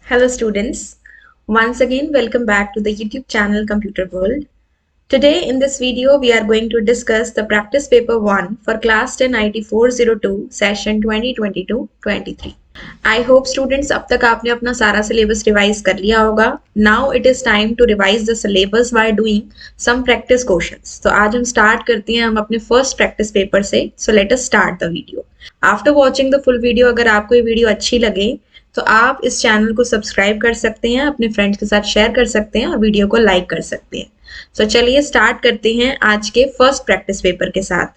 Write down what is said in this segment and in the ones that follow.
Hello students, once again welcome back to the YouTube channel Computer World. Today in this video we are going to discuss the practice paper 1 for class 10 IT 402 session 2022-23. I hope students अब तक आपने अपना सारा syllabus revise कर लिया होगा. Now it is time to revise the syllabus by doing some practice questions. तो आज हम start करते हैं हम अपने first practice paper से. So let us start the video. After watching the full video अगर आपको ये वीडियो अच्छी लगे तो आप इस चैनल को सब्सक्राइब कर सकते हैं, अपने फ्रेंड्स के साथ शेयर कर सकते हैं और वीडियो को लाइक कर सकते हैं. सो चलिए स्टार्ट करते हैं आज के फर्स्ट प्रैक्टिस पेपर के साथ.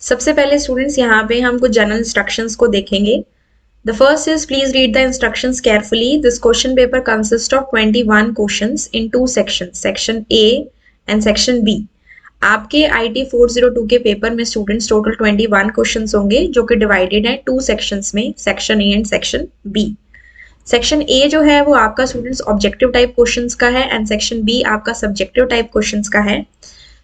सबसे पहले स्टूडेंट्स यहाँ पे हम कुछ जनरल इंस्ट्रक्शंस को देखेंगे. The first is please read the instructions carefully. This question paper consists of 21 questions in two sections, section A and section B. आपके IT 402 के पेपर में स्टूडेंट्स टोटल 21 क्वेश्चंस होंगे जो कि डिवाइडेड हैं टू सेक्शंस में, section A and section B. Section A जो है वो आपका स्टूडेंट्स ऑब्जेक्टिव टाइप क्वेश्चंस का है एंड सेक्शन B आपका सब्जेक्टिव टाइप क्वेश्चंस का है,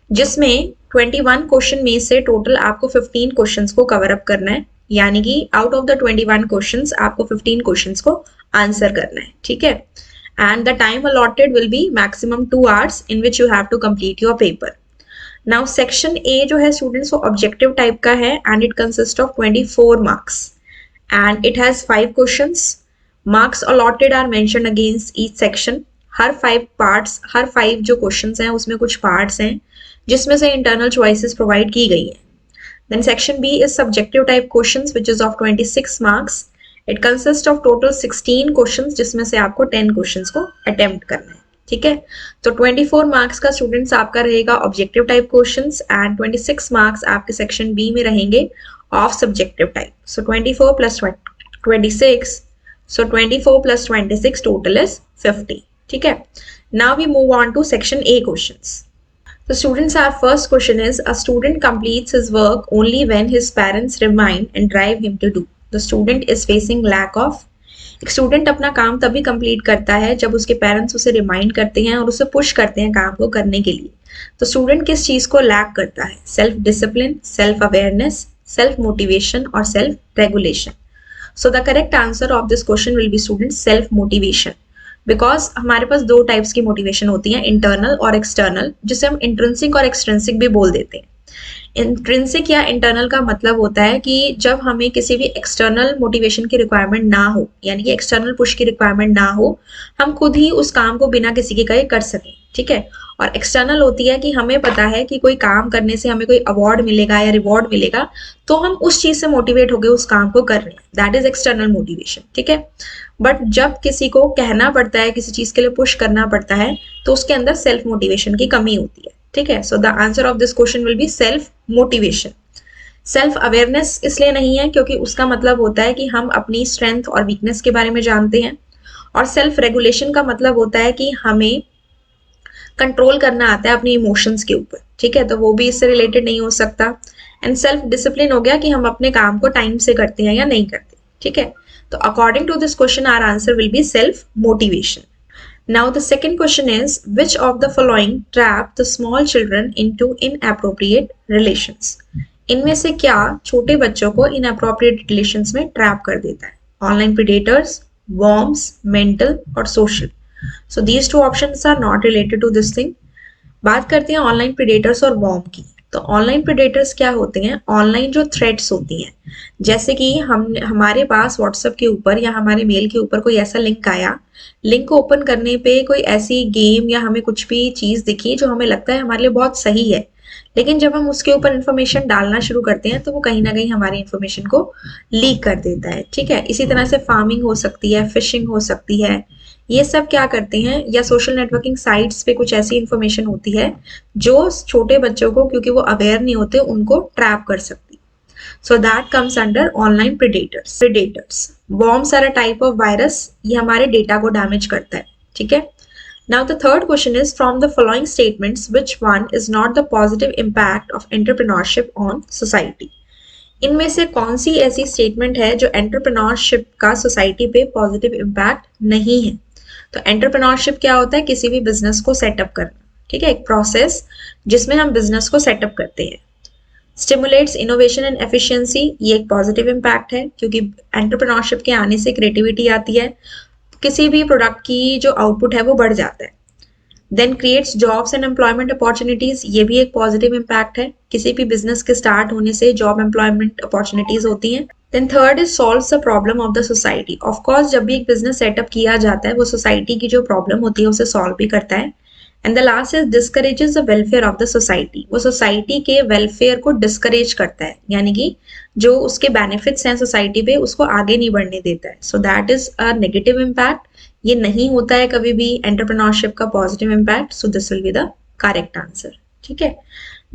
जिसमें 21 क्वेश्चन में से टोटल आपको 15 क्वेश्चंस को कवर अप करना है. यानी कि आउट ऑफ द 21 क्वेश्चंस आपको 15 क्वेश्चंस को आंसर करना है. ठीक है. And the time allotted will be maximum 2 hours in which you have to complete your paper. Now section A जो है स्टूडेंट्स वो ऑब्जेक्टिव टाइप का है and it consist of 24 marks and it has 5 questions. Marks allotted are mentioned against each section. हर 5 जो questions हैं उसमें कुछ पार्ट्स हैं जिसमें से इंटरनल चॉइसेस प्रोवाइड की गई हैं. Then section B is subjective type questions which is of 26 marks. It consists of total 16 questions जिसमें से आपको 10 questions को attempt करना है. ठीक है. तो 24 marks का students आपका रहेगा objective type questions and 26 marks आपके section B में रहेंगे of subjective type. So 24 plus 26. So 24 plus 26 total is 50. ठीक है. Now we move on to section A questions. The students, our first question is, a student completes his work only when his parents remind and drive him to do. The student is facing lack of. एक student अपना काम तभी complete करता है जब उसके parents उसे remind करते हैं और उसे पुश करते हैं काम को करने के लिए. तो स्टूडेंट किस चीज को लैक करता है? Self discipline, self awareness, self motivation और self regulation. So the correct answer of this question will be student self motivation. Because हमारे पास दो टाइप्स की मोटिवेशन होती है, इंटरनल और एक्सटर्नल, जिसे हम इंट्रिंसिक और एक्सट्रिंसिक भी बोल देते हैं. इंट्रिंसिक या इंटरनल का मतलब होता है कि जब हमें किसी भी एक्सटर्नल मोटिवेशन की रिक्वायरमेंट ना हो, यानी कि एक्सटर्नल पुश की रिक्वायरमेंट ना हो, हम खुद ही उस काम को बिना किसी के कहे कर सकें. ठीक है. और एक्सटर्नल होती है कि हमें पता है कि कोई काम करने से हमें कोई अवार्ड मिलेगा या रिवॉर्ड मिलेगा, तो हम उस चीज से मोटिवेट होकर उस काम को कर रहे हैं. That is external motivation. ठीक है. बट जब किसी को कहना पड़ता है, किसी चीज के लिए पुश करना पड़ता है, तो उसके अंदर सेल्फ मोटिवेशन की कमी होती है. ठीक है. So the answer of this question will be self motivation. Self awareness इसलिए नहीं है क्योंकि उसका मतलब होता है कि हम अपनी स्ट्रेंथ और वीकनेस के बारे में जानते हैं, और सेल्फ रेगुलेशन का मतलब होता है कि हमें कंट्रोल करना आता है अपनी इमोशंस के ऊपर. ठीक है. तो वो भी इससे रिलेटेड नहीं हो सकता. एंड सेल्फ डिसिप्लिन हो गया कि हम अपने काम को टाइम से करते हैं या नहीं करते. ठीक है. तो according to this question our answer will be self motivation. Now the second question is, which of the following trap the small children into inappropriate relations. इनमें से क्या छोटे बच्चों को इनएप्रोप्रिएट रिलेशंस में ट्रैप कर देता है? ऑनलाइन प्रेडेटर्स, वॉर्म्स, मेंटल और social. So these two options are not related to this thing. बात करते हैं ऑनलाइन प्रेडेटर्स और वॉर्म की. तो ऑनलाइन प्रेडेटर्स क्या होते हैं? ऑनलाइन जो थ्रेट्स होती हैं, जैसे कि हमारे पास व्हाट्सएप के ऊपर या हमारे मेल के ऊपर कोई ऐसा लिंक आया, लिंक को ओपन करने पे कोई ऐसी गेम या हमें कुछ भी चीज दिखी जो हमें लगता है हमारे लिए बहुत सही है, लेकिन जब हम उसके ऊपर इन्फॉर्मेशन डालना शुरू करते हैं तो वो कहीं ना कहीं हमारी इन्फॉर्मेशन को लीक कर देता है. ठीक है. इसी तरह से फार्मिंग हो सकती है, फिशिंग हो सकती है. ये सब क्या करते हैं, या सोशल नेटवर्किंग साइट्स पे कुछ ऐसी इंफॉर्मेशन होती है जो छोटे बच्चों को, क्योंकि वो अवेयर नहीं होते, उनको ट्रैप कर सकती. So that comes under online predators. Worms are a type of virus. ये हमारे डेटा को डैमेज करता है. ठीक है. Now the third question is, from the following statements which one is not the positive impact of entrepreneurship on society. इनमें से कौन सी ऐसी स्टेटमेंट है जो एंटरप्रेन्योरशिप का सोसाइटी पे पॉजिटिव इम्पैक्ट नहीं है? तो एंटरप्रेन्योरशिप क्या होता है? किसी भी बिजनेस को सेटअप करना. ठीक है. एक प्रोसेस जिसमें हम बिजनेस को सेटअप करते हैं. स्टिमुलेट्स इनोवेशन एंड एफिशिएंसी, ये एक पॉजिटिव इम्पैक्ट है क्योंकि एंटरप्रेन्योरशिप के आने से क्रिएटिविटी आती है. किसी भी प्रोडक्ट की जो आउटपुट है वो बढ़ जाता है। Then creates jobs and employment opportunities, ये भी एक पॉजिटिव इम्पैक्ट है, किसी भी बिजनेस के स्टार्ट होने से जॉब एम्प्लॉयमेंट अपॉर्चुनिटीज होती हैं। Then third is solves the problem of the society. Of course जब भी एक बिजनेस सेटअप किया जाता है वो सोसाइटी की जो प्रॉब्लम होती है उसे सॉल्व भी करता है। And the last is discourages the welfare of the society, वो सोसाइटी के वेलफेयर को डिस्करेज करता है, यानी कि जो उसके बेनिफिट्स हैं सोसाइटी पे उसको आगे नहीं बढ़ने देता है। So that is a negative impact, ये नहीं होता है कभी भी एंटरप्रेन्योरशिप का positive impact. So this will be the correct answer. ठीक है,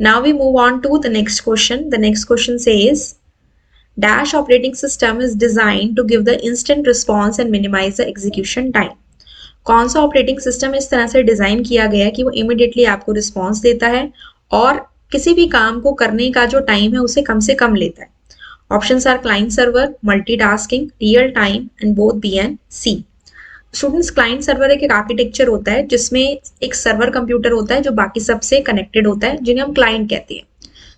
now we move on to the next question. The next question says Dash operating system is designed to give the instant response and minimize the execution time. कौन सा operating system इस तरह से design किया गया है कि वो इमिडिएटली आपको रिस्पॉन्स देता है और किसी भी काम को करने का जो टाइम है उसे कम से कम लेता है? Options are client server, multitasking, real time and both B and C. Students, client server एक आर्किटेक्चर होता है जिसमें एक सर्वर कंप्यूटर होता है जो बाकी सबसे कनेक्टेड होता है, जिन्हें हम क्लाइंट कहते हैं।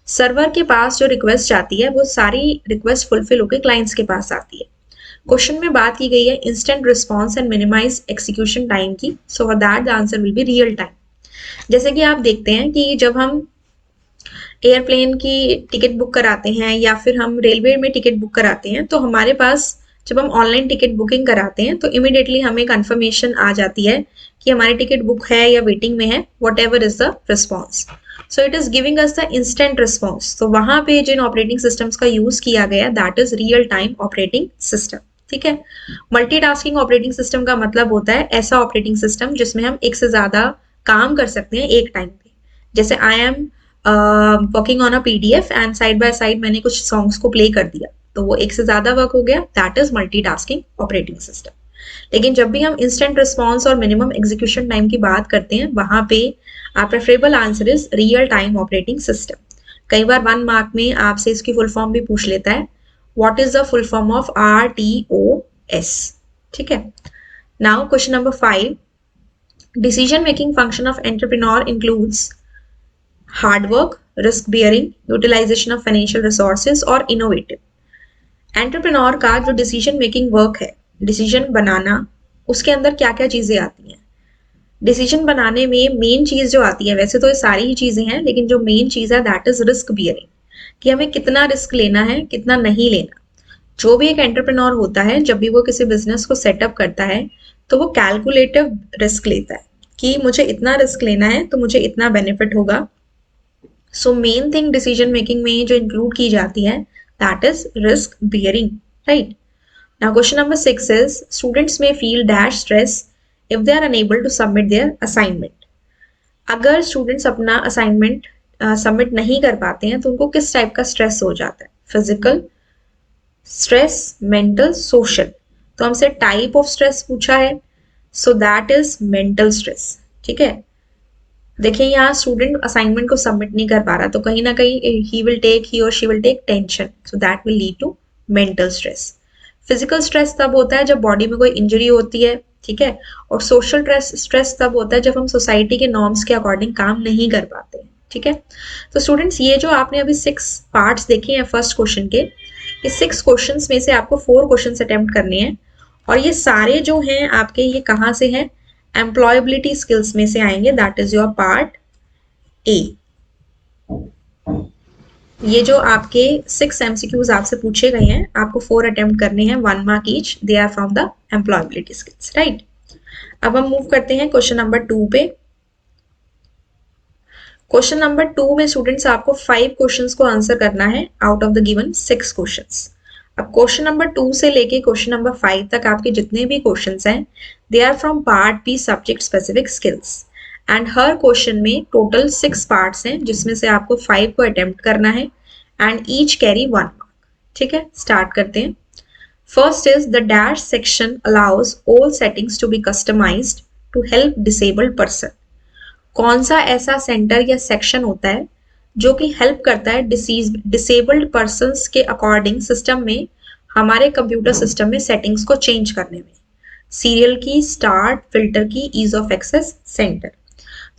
सर्वर के पास जो रिक्वेस्ट आती है वो सारी रिक्वेस्ट फुलफिल होकर क्लाइंट्स के पास आती है। क्वेश्चन में बात की गई है instant response and minimize execution time की, so for that the answer will be real time. जैसे कि आप देखते हैं कि जब हम एयरप्लेन की टिकट बुक कराते हैं या फिर हम रेलवे में टिकट बुक कराते हैं तो हमारे पास जब हम ऑनलाइन टिकट बुकिंग कराते हैं तो इमिडिएटली हमें कंफर्मेशन आ जाती है कि हमारी टिकट बुक है या वेटिंग में है, what ever is the response. So it is giving us the instant response. तो वहां पे जिन ऑपरेटिंग सिस्टम्स का यूज किया गया that is real time operating system. ठीक है, मल्टीटास्किंग ऑपरेटिंग सिस्टम का मतलब होता है ऐसा ऑपरेटिंग सिस्टम जिसमें हम एक से ज्यादा काम कर सकते हैं एक टाइम पे। जैसे I am working on a PDF and side by side मैंने कुछ सॉन्ग्स को प्ले कर दिया, तो वो एक से ज्यादा वर्क हो गया, that is multitasking operating system. लेकिन जब भी हम इंस्टेंट रिस्पॉन्स और मिनिमम एग्जीक्यूशन टाइम की बात करते हैं वहां पे preferable answer is real time operating system. कई बार 1 मार्क में आपसे इसकी फुल फॉर्म भी पूछ लेता है, what is the full form of RTOS। ठीक है, now question number 5, decision making function of entrepreneur includes hard work, risk bearing, utilization of financial resources और इनोवेटिव। एंटरप्रेन्योर का जो डिसीजन मेकिंग वर्क है, डिसीजन बनाना, उसके अंदर क्या क्या चीजें आती हैं? डिसीजन बनाने में मेन चीज जो आती है, वैसे तो ये सारी ही चीजें हैं लेकिन जो मेन चीज है दैट इज रिस्क बियरिंग, कि हमें कितना रिस्क लेना है कितना नहीं लेना। जो भी एक एंटरप्रेन्योर होता है जब भी वो किसी बिजनेस को सेटअप करता है तो वो कैलकुलेटिव रिस्क लेता है कि मुझे इतना रिस्क लेना है तो मुझे इतना बेनिफिट होगा। So main thing decision making में जो इंक्लूड की जाती है that is risk bearing, right. Now question number 6 is students may feel dash stress if they are unable to submit their assignment. अगर स्टूडेंट्स अपना असाइनमेंट सबमिट नहीं कर पाते हैं तो उनको किस टाइप का स्ट्रेस हो जाता है? Physical stress, mental, social. तो हमसे टाइप ऑफ स्ट्रेस पूछा है, so that is mental stress. ठीक है, देखिए यहाँ स्टूडेंट असाइनमेंट को सबमिट नहीं कर पा रहा तो कहीं ना कहीं ही और she will take tension, so that will lead to mental stress. Physical stress तब होता है जब बॉडी में कोई इंजरी होती है, ठीक है, और सोशल स्ट्रेस तब होता है जब हम सोसाइटी के नॉर्म्स के अकॉर्डिंग काम नहीं कर पाते, ठीक है। तो स्टूडेंट्स, ये जो आपने अभी 6 पार्ट्स देखे हैं फर्स्ट क्वेश्चन के, इस 6 क्वेश्चंस में से आपको 4 क्वेश्चंस अटेम्प्ट करने हैं और ये सारे जो हैं आपके, ये कहाँ से हैं? एम्प्लॉयबिलिटी स्किल्स में से आएंगे, that is your part A. ये जो आपके 6 MCQs आपसे पूछे गए हैं, आपको 4 अटेम्प्ट करने हैं, 1 mark each, they are from the employability skills, right. अब हम मूव करते हैं क्वेश्चन नंबर 2 पे। क्वेश्चन नंबर 2 में स्टूडेंट्स आपको 5 क्वेश्चंस को आंसर करना है out of the given 6 questions. अब क्वेश्चन नंबर 2 से लेके क्वेश्चन नंबर 5 तक आपके जितने भी क्वेश्चंस हैं, they are from part B subject specific skills and हर क्वेश्चन में टोटल 6 पार्ट्स हैं जिसमें से आपको 5 को अटेम्प्ट करना है एंड ईच कैरी 1 मार्क। ठीक है, स्टार्ट करते हैं। First is the dash section allows all settings to be customized to help disabled person. कौन सा ऐसा सेंटर या सेक्शन होता है जो कि हेल्प करता है डिसेबल्ड पर्सन्स के अकॉर्डिंग सिस्टम में, हमारे कंप्यूटर सिस्टम में सेटिंग्स को चेंज करने में? सीरियल की, स्टार्ट, फिल्टर की, ईज ऑफ एक्सेस, सेंटर।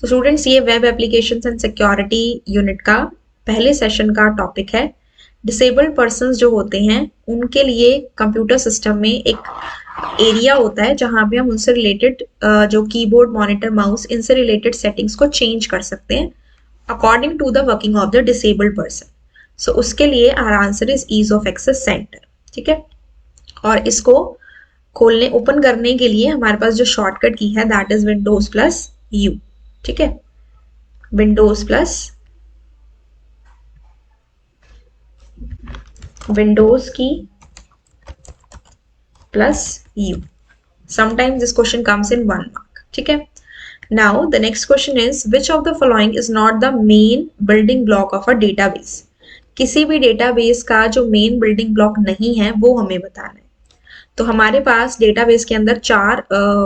तो स्टूडेंट्स, ये web applications and security unit का पहले सेशन का टॉपिक है। डिसेबल्ड पर्सन्स जो होते हैं उनके लिए कंप्यूटर सिस्टम में एक एरिया होता है जहां पे हम उनसे रिलेटेड जो कीबोर्ड, मॉनिटर, माउस, इनसे रिलेटेड सेटिंग्स को चेंज कर सकते हैं according to the working of the disabled person. So उसके लिए our answer is ease of access center. ठीक है, और इसको खोलने ओपन करने के लिए हमारे पास जो शॉर्टकट की है that is Windows plus you. ठीक है, विंडोज की plus u. Sometimes this question comes in 1 mark. ठीक है, now the next question is which of the following is not the main building block of a database? किसी भी database का जो main building block नहीं है वो हमें बताना है। तो हमारे पास डेटाबेस के अंदर 4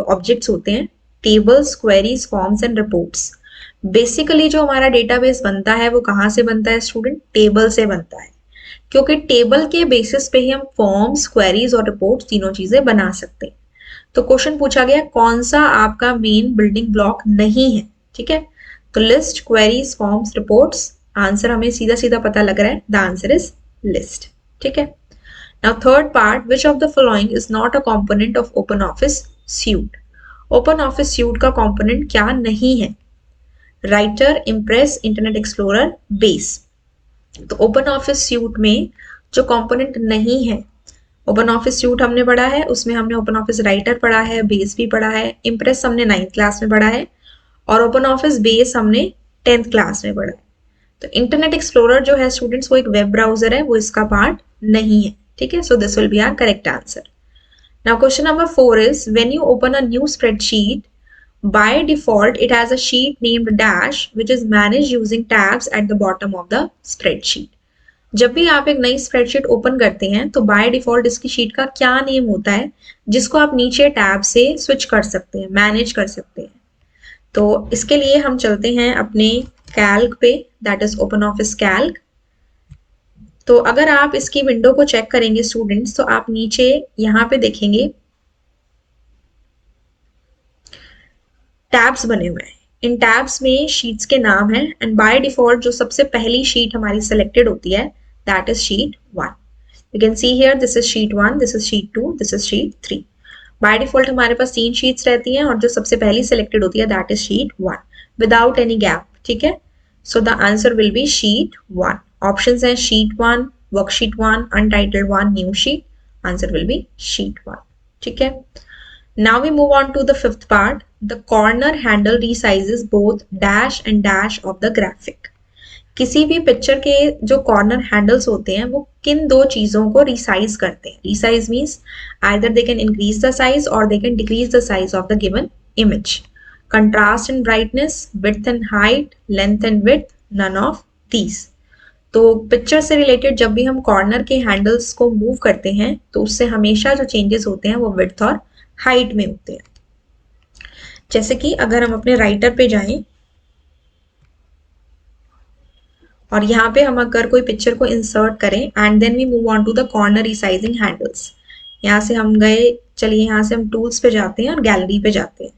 ऑब्जेक्ट्स होते हैं, tables, queries, forms and reports. Basically जो हमारा डेटाबेस बनता है वो कहाँ से बनता है स्टूडेंट? टेबल से बनता है, क्योंकि टेबल के बेसिस पे ही हम फॉर्म्स, क्वेरीज और रिपोर्ट्स तीनों चीजें बना सकते हैं। तो क्वेश्चन पूछा गया कौन सा आपका मेन बिल्डिंग ब्लॉक नहीं है। ठीक है, तो list, queries, forms, reports, answer हमें सीधा सीधा पता लग रहा है, द आंसर इज लिस्ट। ठीक है, now third part, which of the following is not a component of open office suit? Open office suit का कंपोनेंट क्या नहीं है? Writer, impress, internet explorer, base. तो ओपन ऑफिस सूट में जो component नहीं है, ओपन ऑफिस सूट हमने पढ़ा है, उसमें हमने ओपन ऑफिस राइटर पढ़ा है, बेस भी पढ़ा है, इम्प्रेस हमने 9th क्लास में पढ़ा है और ओपन ऑफिस बेस हमने 10th क्लास में पढ़ा है। तो इंटरनेट एक्सप्लोरर जो है स्टूडेंट्स वो एक वेब ब्राउजर है, वो इसका पार्ट नहीं है। ठीक है, so this will be our correct answer. Now question number 4 is when you open a new spreadsheet, by default it has a sheet named dash which is managed using tabs at the bottom of the spreadsheet. जब भी आप एक नई spreadsheet open करते हैं तो by default इसकी sheet का क्या नेम होता है जिसको आप नीचे टैब से स्विच कर सकते हैं, मैनेज कर सकते हैं? तो इसके लिए हम चलते हैं अपने कैल्क पे, that is open office Calc. तो अगर आप इसकी विंडो को चेक करेंगे स्टूडेंट्स तो आप नीचे यहाँ पे देखेंगे टैब्स बने हुए हैं। इन टैब्स में शीट्स के नाम हैं एंड बाय डिफॉल्ट जो सबसे पहली शीट हमारी सेलेक्टेड होती है that is sheet 1। You can see here this is sheet 1, this is sheet 2, this is sheet 3। By default हमारे पास 3 शीट्स रहती हैं और जो सबसे पहली सेलेक्टेड होती है that is sheet 1 without any gap. ठीक है, so the answer will be sheet 1। Options हैं sheet 1, worksheet 1, untitled 1, new sheet. Answer will be sheet 1। ठीक है, now we move on to the fifth part. The corner handle resizes both dash and dash of the graphic. किसी भी picture के जो corner handles होते हैं वो किन दो चीजों को रिसाइज करते हैं? Resize means either they can increase the size और they can decrease the size of the given image. Contrast and brightness, width and height, length and width, none of these. तो पिक्चर से related जब भी हम corner के handles को move करते हैं तो उससे हमेशा जो चेंजेस होते हैं वो विड्थ और हाइट में होते हैं। जैसे कि अगर हम अपने राइटर पे जाएं और यहाँ पे हम अगर कोई पिक्चर को इंसर्ट करें and then we move on to the corner resizing handles. यहाँ से हम गए, चलिए यहाँ से हम टूल्स पे जाते हैं और गैलरी पे जाते हैं।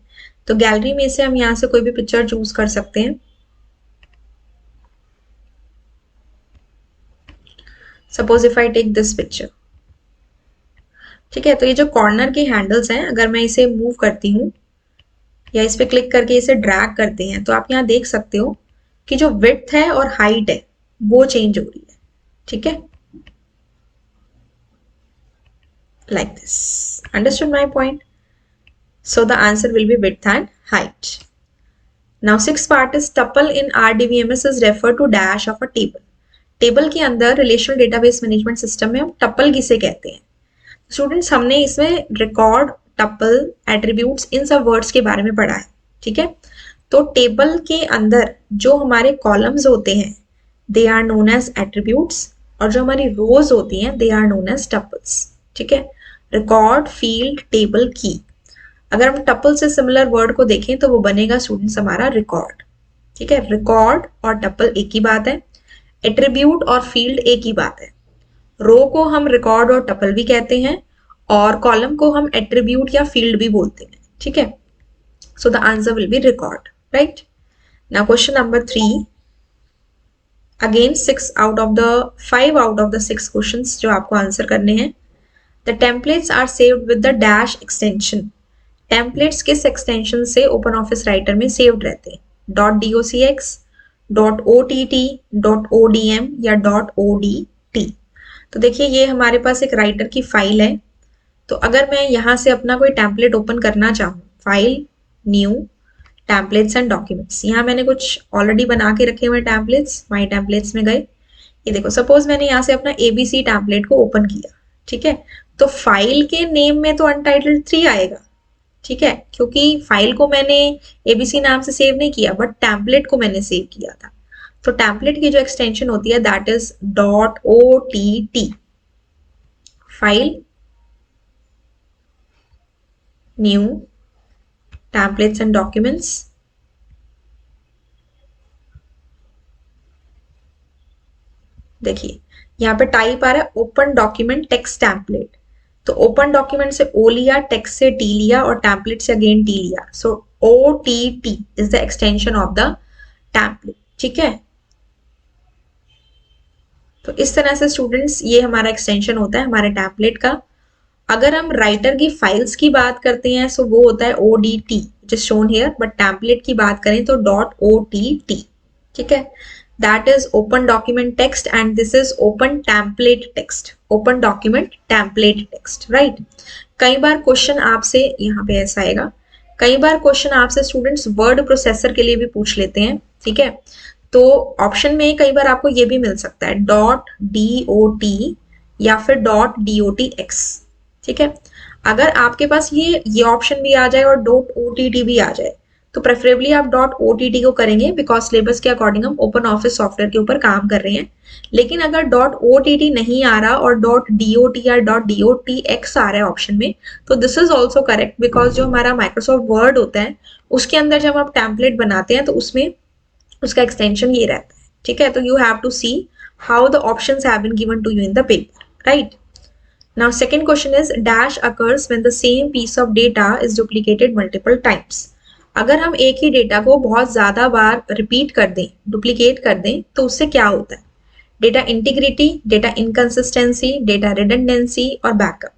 तो गैलरी में से हम यहाँ से कोई भी पिक्चर चूज कर सकते हैं। Suppose if I take this picture. ठीक है, तो ये जो कॉर्नर के हैंडल्स हैं अगर मैं इसे मूव करती हूँ या इस पे क्लिक करके इसे ड्रैग करते हैं तो आप यहाँ देख सकते हो कि जो विड्थ है और हाइट है वो चेंज हो रही है। ठीक है, like this. Understood my point? So the answer will be width and height. Now six part is tuple in RDBMS is refer to dash of a table. Table के अंदर रिलेशनल डेटाबेस मैनेजमेंट सिस्टम में हम tuple किसे कहते हैं? Students हमने इसमें record, tuple, attributes इन सब वर्ड्स के बारे में पढ़ा है। ठीक है, तो टेबल के अंदर जो हमारे कॉलम्स होते हैं they are known as attributes और जो हमारी रोज होती हैं they are known as tuples. ठीक है, रिकॉर्ड, फील्ड, टेबल, की। अगर हम टपल से सिमिलर वर्ड को देखें तो वो बनेगा स्टूडेंट्स हमारा रिकॉर्ड। ठीक है, रिकॉर्ड और टपल एक ही बात है, एट्रीब्यूट और फील्ड एक ही बात है। रो को हम रिकॉर्ड और टपल भी कहते हैं और कॉलम को हम एट्रीब्यूट या फील्ड भी बोलते हैं। ठीक है, so the answer will be record, right? Now question number 3, again 5 out of the 6 questions जो आपको आंसर करने हैं। The templates are saved with the dash extension. Templates किस एक्सटेंशन से ओपन ऑफिस राइटर में सेव्ड रहते हैं? .docx, .ott, .odm या .odt। तो देखिए ये हमारे पास एक राइटर की फाइल है। तो अगर मैं यहाँ से अपना कोई टेम्पलेट ओपन करना चाहूँ, file, new, templates and documents, यहाँ मैंने कुछ ऑलरेडी बना के रखे हुए टेम्पलेट्स, माई टेम्पलेट्स में गए। ये देखो, सपोज मैंने यहाँ से अपना एबीसी टेम्पलेट को ओपन किया, ठीक है, तो फाइल के नेम में तो अनटाइटल्ड 3 आएगा, ठीक है, क्योंकि फाइल को मैंने एबीसी नाम से सेव नहीं किया, बट टेम्पलेट को मैंने सेव किया था। तो टेम्पलेट की जो एक्सटेंशन होती है that is .ott, file, new, templates and documents. देखिए यहाँ पे टाइप आ रहा है ओपन डॉक्यूमेंट टेक्स्ट टेम्पलेट। तो ओपन डॉक्यूमेंट से ओ लिया, टेक्स्ट से टी लिया और टेम्पलेट से अगेन टी लिया। सो OTT is the extension of the template, ठीक है। तो इस तरह से स्टूडेंट्स ये हमारा एक्सटेंशन होता है हमारे टेम्पलेट का। अगर हम राइटर की फाइल्स की बात करते हैं सो वो होता है ODT, which is shown here, but template की बात करें तो .OTT, ठीक है। That is open document text and this is open template text, open document template text, right? कई बार क्वेश्चन आपसे यहाँ पे ऐसा आएगा, कई बार क्वेश्चन आपसे स्टूडेंट्स वर्ड प्रोसेसर के लिए भी पूछ लेते हैं, ठीक है। तो ऑप्शन में कई बार आपको ये भी मिल सकता है .dot या फिर .dotx, ठीक है। अगर आपके पास ये ऑप्शन भी आ जाए और .ott भी आ जाए तो प्रेफरेबली आप .ott को करेंगे, बिकॉज सिलेबस के अकॉर्डिंग हम ओपन ऑफिस सॉफ्टवेयर के ऊपर काम कर रहे हैं। लेकिन अगर .ott नहीं आ रहा और .dot या .dotx आ रहा है ऑप्शन में, तो this is also correct, because जो हमारा माइक्रोसॉफ्ट वर्ड होता है उसके अंदर जब आप टेम्पलेट बनाते हैं तो उसमें उसका एक्सटेंशन ये रहता है, ठीक है। तो you have to see how the options have been given to you in the paper, right. Now second question is dash occurs when the same piece of data is duplicated multiple times. अगर हम एक ही data को बहुत ज्यादा बार repeat कर दें, duplicate कर दें, तो उससे क्या होता है? Data integrity, data inconsistency, data redundancy और बैकअप।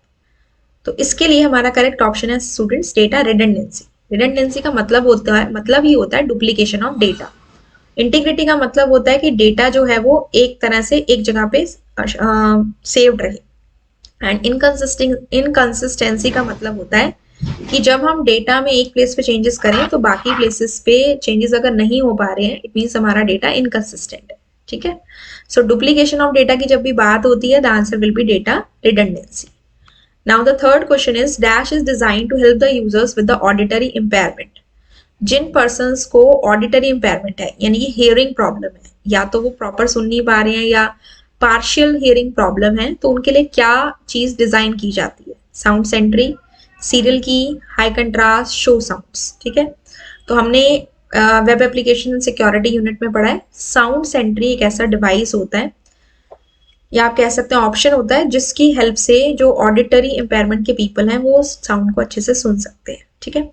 तो इसके लिए हमारा करेक्ट ऑप्शन है स्टूडेंट्स डेटा रिडंडेंसी। रिडंडेंसी का मतलब होता है, मतलब ही होता है डुप्लीकेशन ऑफ डेटा। इंटीग्रिटी का मतलब होता है कि डेटा जो है वो एक तरह से एक जगह पे सेव्ड रहे। एंड इनकंसिस्टेंसी का मतलब होता है कि जब हम डेटा में एक प्लेस पे चेंजेस करें तो बाकी प्लेसेस पे चेंजेस अगर नहीं हो पा रहे हैं, इट मीन्स हमारा डेटा इनकंसिस्टेंट है, ठीक है। सो डुप्लीकेशन ऑफ डेटा की जब भी बात होती है the answer will be data redundancy. Now the third question is dash is design to help the users with the auditory impairment. जिन पर्सन्स को ऑडिटरी इम्पेयरमेंट है, यानी कि हियरिंग प्रॉब्लम है, या तो वो प्रॉपर सुन नहीं पा रहे हैं या पार्शियल हियरिंग प्रॉब्लम है, तो उनके लिए क्या चीज डिजाइन की जाती है? साउंड सेंट्री, सीरियल की, हाई कंट्रास्ट, शो साउंड्स, ठीक है। तो हमने वेब एप्लीकेशन सिक्योरिटी यूनिट में पढ़ा है साउंड सेंट्री एक ऐसा डिवाइस होता है, या आप कह सकते हैं ऑप्शन होता है, जिसकी हेल्प से जो ऑडिटरी इम्पेयरमेंट के पीपल हैं वो साउंड को अच्छे से सुन सकते हैं, ठीक है।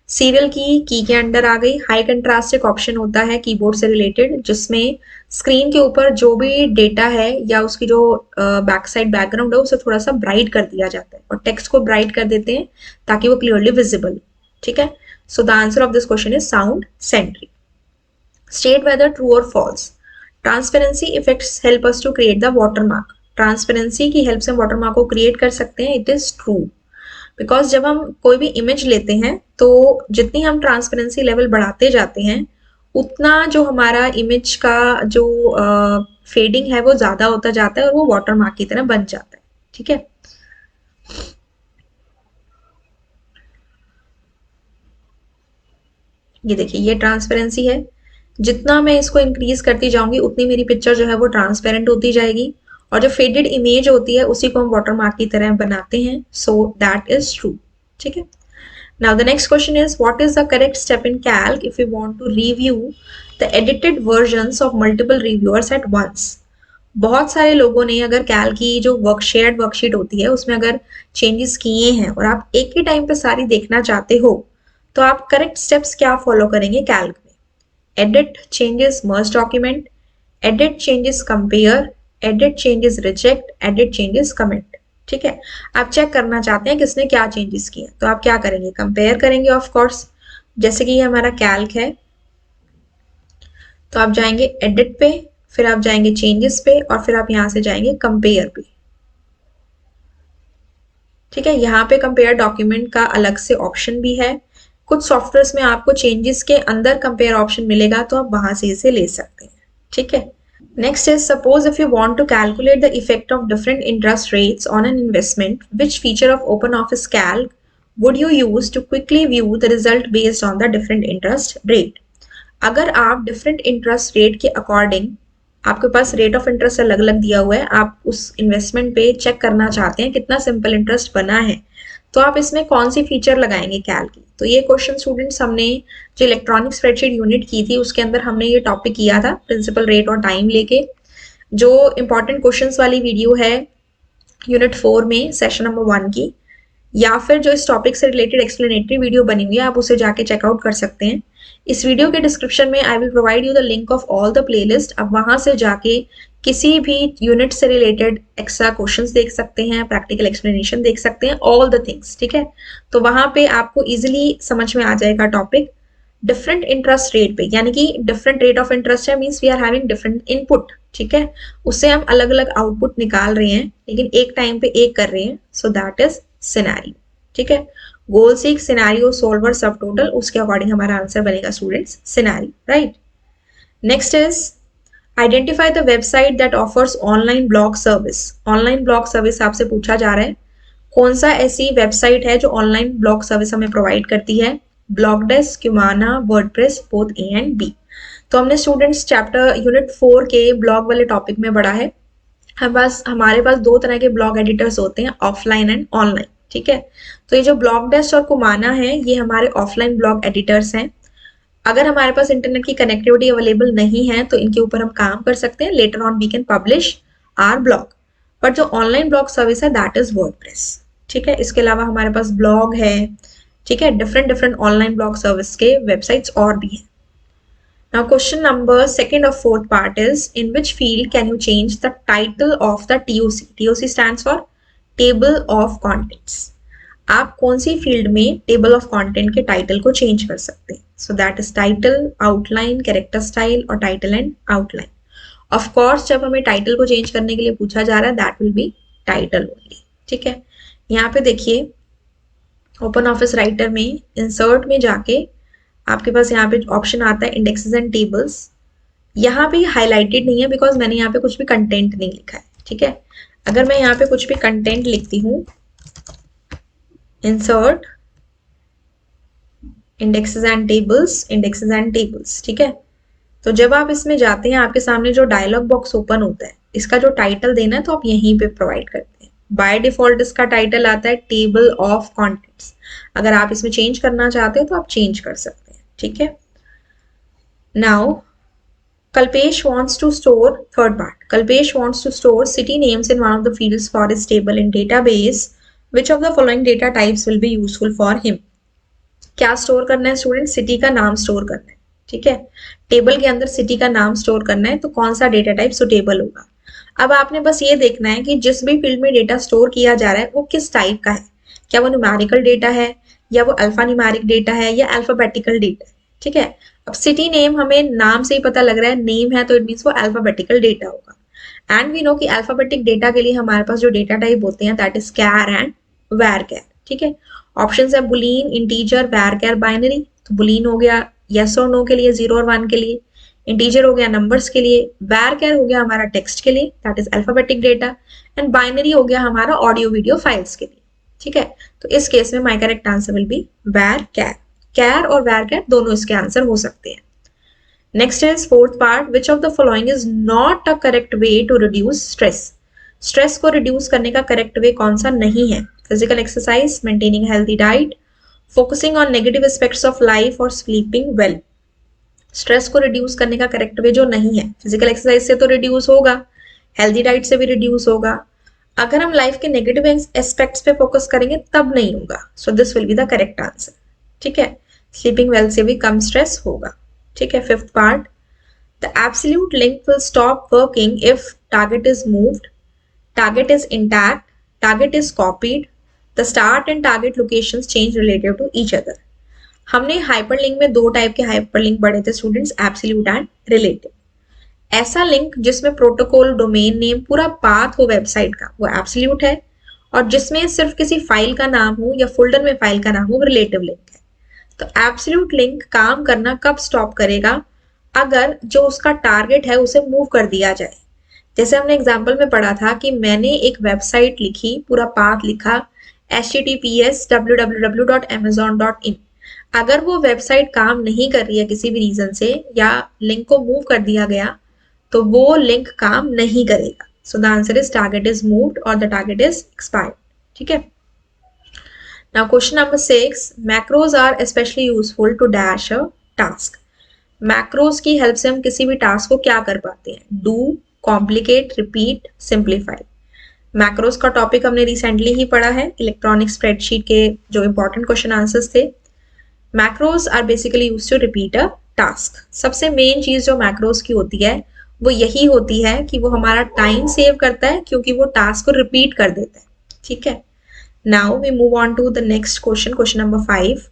सीरियल की के अंडर आ गई। हाई कंट्रास्ट एक ऑप्शन होता है कीबोर्ड से रिलेटेड, जिसमें स्क्रीन के ऊपर जो भी डेटा है या उसकी जो बैक साइड बैकग्राउंड है उसे थोड़ा सा ब्राइट कर दिया जाता है और टेक्स्ट को ब्राइट कर देते हैं ताकि वो क्लियरली विजिबल, ठीक है। So the answer of this question is sound sentry. State whether true और false. Transparency effects help us to create the watermark. Transparency की हेल्प से वाटरमार्क को क्रिएट कर सकते हैं, इट इज ट्रू। बिकॉज जब हम कोई भी इमेज लेते हैं तो जितनी हम ट्रांसपेरेंसी लेवल बढ़ाते जाते हैं उतना जो हमारा इमेज का जो फेडिंग है वो ज्यादा होता जाता है और वो वाटरमार्क की तरह बन जाता है, ठीक है। ये देखिए ये ट्रांसपेरेंसी है, जितना मैं इसको इंक्रीज करती जाऊंगी उतनी मेरी पिक्चर जो है वो ट्रांसपेरेंट होती जाएगी और जो फेडेड इमेज होती है उसी को हम वाटरमार्क की तरह बनाते हैं। सो दैट इज ट्रू, ठीक है। Now the next question is what is the correct step in calc if you want to review the edited versions of multiple reviewers at once. बहुत सारे लोगों ने अगर कैल्क की जो शेयर्ड वर्कशीट होती है उसमें अगर चेंजेस किए हैं और आप एक ही टाइम पे सारी देखना चाहते हो तो आप करेक्ट स्टेप्स क्या फॉलो करेंगे कैल्क में? एडिट, चेंजेस, मर्ज document, edit changes compare, edit changes reject, edit changes comment। ठीक है, आप चेक करना चाहते हैं किसने क्या चेंजेस किए, तो आप क्या करेंगे, कंपेयर करेंगे ऑफ कोर्स। जैसे कि ये हमारा कैल्क है, तो आप जाएंगे एडिट पे, फिर आप जाएंगे चेंजेस पे, और फिर आप यहां से जाएंगे कंपेयर पे। ठीक है, यहाँ पे कंपेयर डॉक्यूमेंट का अलग से ऑप्शन भी है। कुछ सॉफ्टवेयर में आपको चेंजेस के अंदर कंपेयर ऑप्शन मिलेगा, तो आप वहां से इसे ले सकते हैं। ठीक है, next is suppose if you want to calculate the effect of different interest rates on an investment, which feature of OpenOffice Calc would you use to quickly view the result based on the different interest rate? अगर आप different interest rate के according, आपके पास rate of interest अलग अलग दिया हुआ है, आप उस इन्वेस्टमेंट पे चेक करना चाहते हैं कितना सिंपल इंटरेस्ट बना है, तो आप इसमें कौन सी फीचर लगाएंगे कैल की। तो ये क्वेश्चन स्टूडेंट्स हमने जो इलेक्ट्रॉनिक स्प्रेडशीट यूनिट की थी उसके अंदर हमने ये टॉपिक किया था, प्रिंसिपल रेट और टाइम लेके। जो इंपॉर्टेंट क्वेश्चंस वाली वीडियो है यूनिट 4 में सेशन नंबर 1 की, या फिर जो इस टॉपिक से रिलेटेड एक्सप्लेनेटरी वीडियो बनी हुई है, आप उसे जाके चेकआउट कर सकते हैं। इस वीडियो के डिस्क्रिप्शन में I will provide you the link of all the playlist. आप वहां से जाके किसी भी यूनिट से रिलेटेड एक्स्ट्रा क्वेश्चंस देख सकते हैं, प्रैक्टिकल एक्सप्लेनेशन देख सकते हैं, ऑल द थिंग्स। ठीक है, तो वहां पे आपको इजिली समझ में आ जाएगा टॉपिक। डिफरेंट इंटरेस्ट रेट पे, यानी कि डिफरेंट रेट ऑफ इंटरेस्ट है, means we are having different input. ठीक है, उससे हम अलग अलग आउटपुट निकाल रहे हैं, लेकिन एक टाइम पे एक कर रहे हैं, सो दैट इज सिनेरियो। ठीक है, गोल सीक सिनेरियो सोल्वर सब टोटल, उसके अकॉर्डिंग हमारा आंसर बनेगा students scenario, right. Next is identify the website that offers online blog service. Online blog service आपसे पूछा जा रहा है, कौन सा ऐसी वेबसाइट है जो ऑनलाइन ब्लॉग सर्विस हमें प्रोवाइड करती है। BlogDesk, Qumana, WordPress, both A and B. तो हमने स्टूडेंट्स चैप्टर यूनिट 4 के ब्लॉग वाले टॉपिक में पढ़ा है, हमारे पास दो तरह के ब्लॉग एडिटर्स होते हैं, ऑफलाइन एंड ऑनलाइन। ठीक है, तो ये जो ब्लॉगडेस्क और कुमाना है ये हमारे ऑफलाइन ब्लॉग एडिटर्स हैं। अगर हमारे पास इंटरनेट की कनेक्टिविटी अवेलेबल नहीं है तो इनके ऊपर हम काम कर सकते हैं, later on we can publish our blog. But जो ऑनलाइन ब्लॉग सर्विस है दैट इज वर्डप्रेस। ठीक है, इसके अलावा हमारे पास ब्लॉग है। ठीक है, different different online blog service के वेबसाइट्स और भी हैं। Now question number 2nd of 4th part is, in which field can you change the title of the TOC? TOC stands for Table of Contents. आप कौन सी field में table of content के title को change कर सकते हैं। So that is title, outline, character style और title and outline. Of course जब हमें टाइटल को चेंज करने के लिए पूछा जा रहा है that will be title only. ठीक है, यहाँ पे देखिए ओपन ऑफिस राइटर में इंसर्ट में जाके आपके पास यहाँ पे ऑप्शन आता है इंडेक्सेस एंड टेबल्स। यहाँ पे हाईलाइटेड नहीं है बिकॉज मैंने यहाँ पे कुछ भी कंटेंट नहीं लिखा है। ठीक है, अगर मैं यहाँ पे कुछ भी कंटेंट लिखती हूँ, insert indexes and tables, indexes and tables. ठीक है, तो जब आप इसमें जाते हैं आपके सामने जो डायलॉग बॉक्स ओपन होता है, इसका जो टाइटल देना है तो आप यहीं पे प्रोवाइड करते हैं। बाय डिफॉल्ट इसका टाइटल आता है टेबल ऑफ कंटेंट्स। अगर आप इसमें चेंज करना चाहते हैं तो आप चेंज कर सकते हैं। ठीक है, now Kalpesh wants to store, third part, Kalpesh wants to store city names in one of the fields for his table in database. Which of the following data types will be useful for him? क्या store करना है student, city का नाम store करना है। ठीक है, table के अंदर सिटी का नाम स्टोर करना है, तो कौन सा डेटा टाइप सुटेबल होगा। अब आपने बस ये देखना है कि जिस भी फील्ड में डेटा स्टोर किया जा रहा है वो किस टाइप का है, क्या वो न्यूमेरिकल डेटा है या वो अल्फा न्यूमेरिक डेटा है या अल्फाबेटिकल डेटा है। ठीक है, अब सिटी नेम हमें नाम से ही पता लग रहा है, नेम है तो इट मीन्स वो अल्फाबेटिकल डेटा होगा। एंड वी नो कि अल्फाबेटिक डेटा के लिए हमारे पास जो डेटा टाइप होते हैं दैट इज कैर एंड वैर कैर। ठीक है, ऑप्शन है बुलियन, इंटीजर, वैर कैर, बाइनरी। तो बुलियन हो गया यस और नो के लिए, 0 और 1 के लिए, इंटीजर हो गया नंबर्स के लिए, वैर कैर हो गया हमारा टेक्स्ट के लिए that is alphabetic data, and binary हो गया हमारा ऑडियो वीडियो फाइल्स के लिए। ठीक है, तो इस केस में my correct answer will B वैर कैर। कैर और वैर कैर दोनों इसके आंसर हो सकते हैं। Next is 4th part, which of the following is not a correct way to reduce stress. Stress को रिड्यूस करने का करेक्ट वे कौन सा नहीं है। Physical exercise, maintaining healthy diet, focusing on negative aspects of life और sleeping well. Stress को reduce करने का करेक्ट वे जो नहीं है, फिजिकल एक्सरसाइज से तो रिड्यूस होगा, हेल्थी डाइट से भी रिड्यूस होगा, अगर हम लाइफ के नेगेटिव एस्पेक्ट्स पे फोकस करेंगे तब नहीं होगा। सो this will be the correct answer. ठीक है, स्लीपिंग वेल से भी कम स्ट्रेस होगा। ठीक है, 5th part, the absolute link will stop working if target is moved, target is intact, target is copied, the start and target locations change relative to each other. हमने hyperlink में दो type के hyperlink पढ़े थे students, absolute and relative. ऐसा link जिसमें protocol, domain name, पूरा path हो वेबसाइट का, वो एब्सोल्यूट है, और जिसमें सिर्फ किसी फाइल का नाम हो या फोल्डर में फाइल का नाम हो, वो रिलेटिव लिंक है. तो एब्सोल्यूट लिंक काम करना कब स्टॉप करेगा? अगर जो उसका टारगेट है उसे मूव कर दिया जाए. जैसे हमने एग्जाम्पल में पढ़ा था कि मैंने एक वेबसाइट लिखी, पूरा पाथ लिखा https www.amazon.in. अगर वो वेबसाइट काम नहीं कर रही है किसी भी रीजन से, या लिंक को मूव कर दिया गया, तो वो लिंक काम नहीं करेगा. सो the answer is target is moved और द टारगेट इज एक्सपायर्ड. ठीक है. Now question number 6, macros are especially useful to dash a task. Macros की हेल्प से हम किसी भी टास्क को क्या कर पाते हैं? Do, complicate, repeat, simplify. Macros का टॉपिक हमने रिसेंटली ही पढ़ा है, इलेक्ट्रॉनिक स्प्रेडशीट के जो इंपॉर्टेंट क्वेश्चन आंसर्स थे. Macros are basically used to repeat a task. सबसे मेन चीज जो मैक्रोस की होती है वो यही होती है कि वो हमारा टाइम सेव करता है, क्योंकि वो टास्क को रिपीट कर देता है. ठीक है. Now we move on to the next question, question number 5.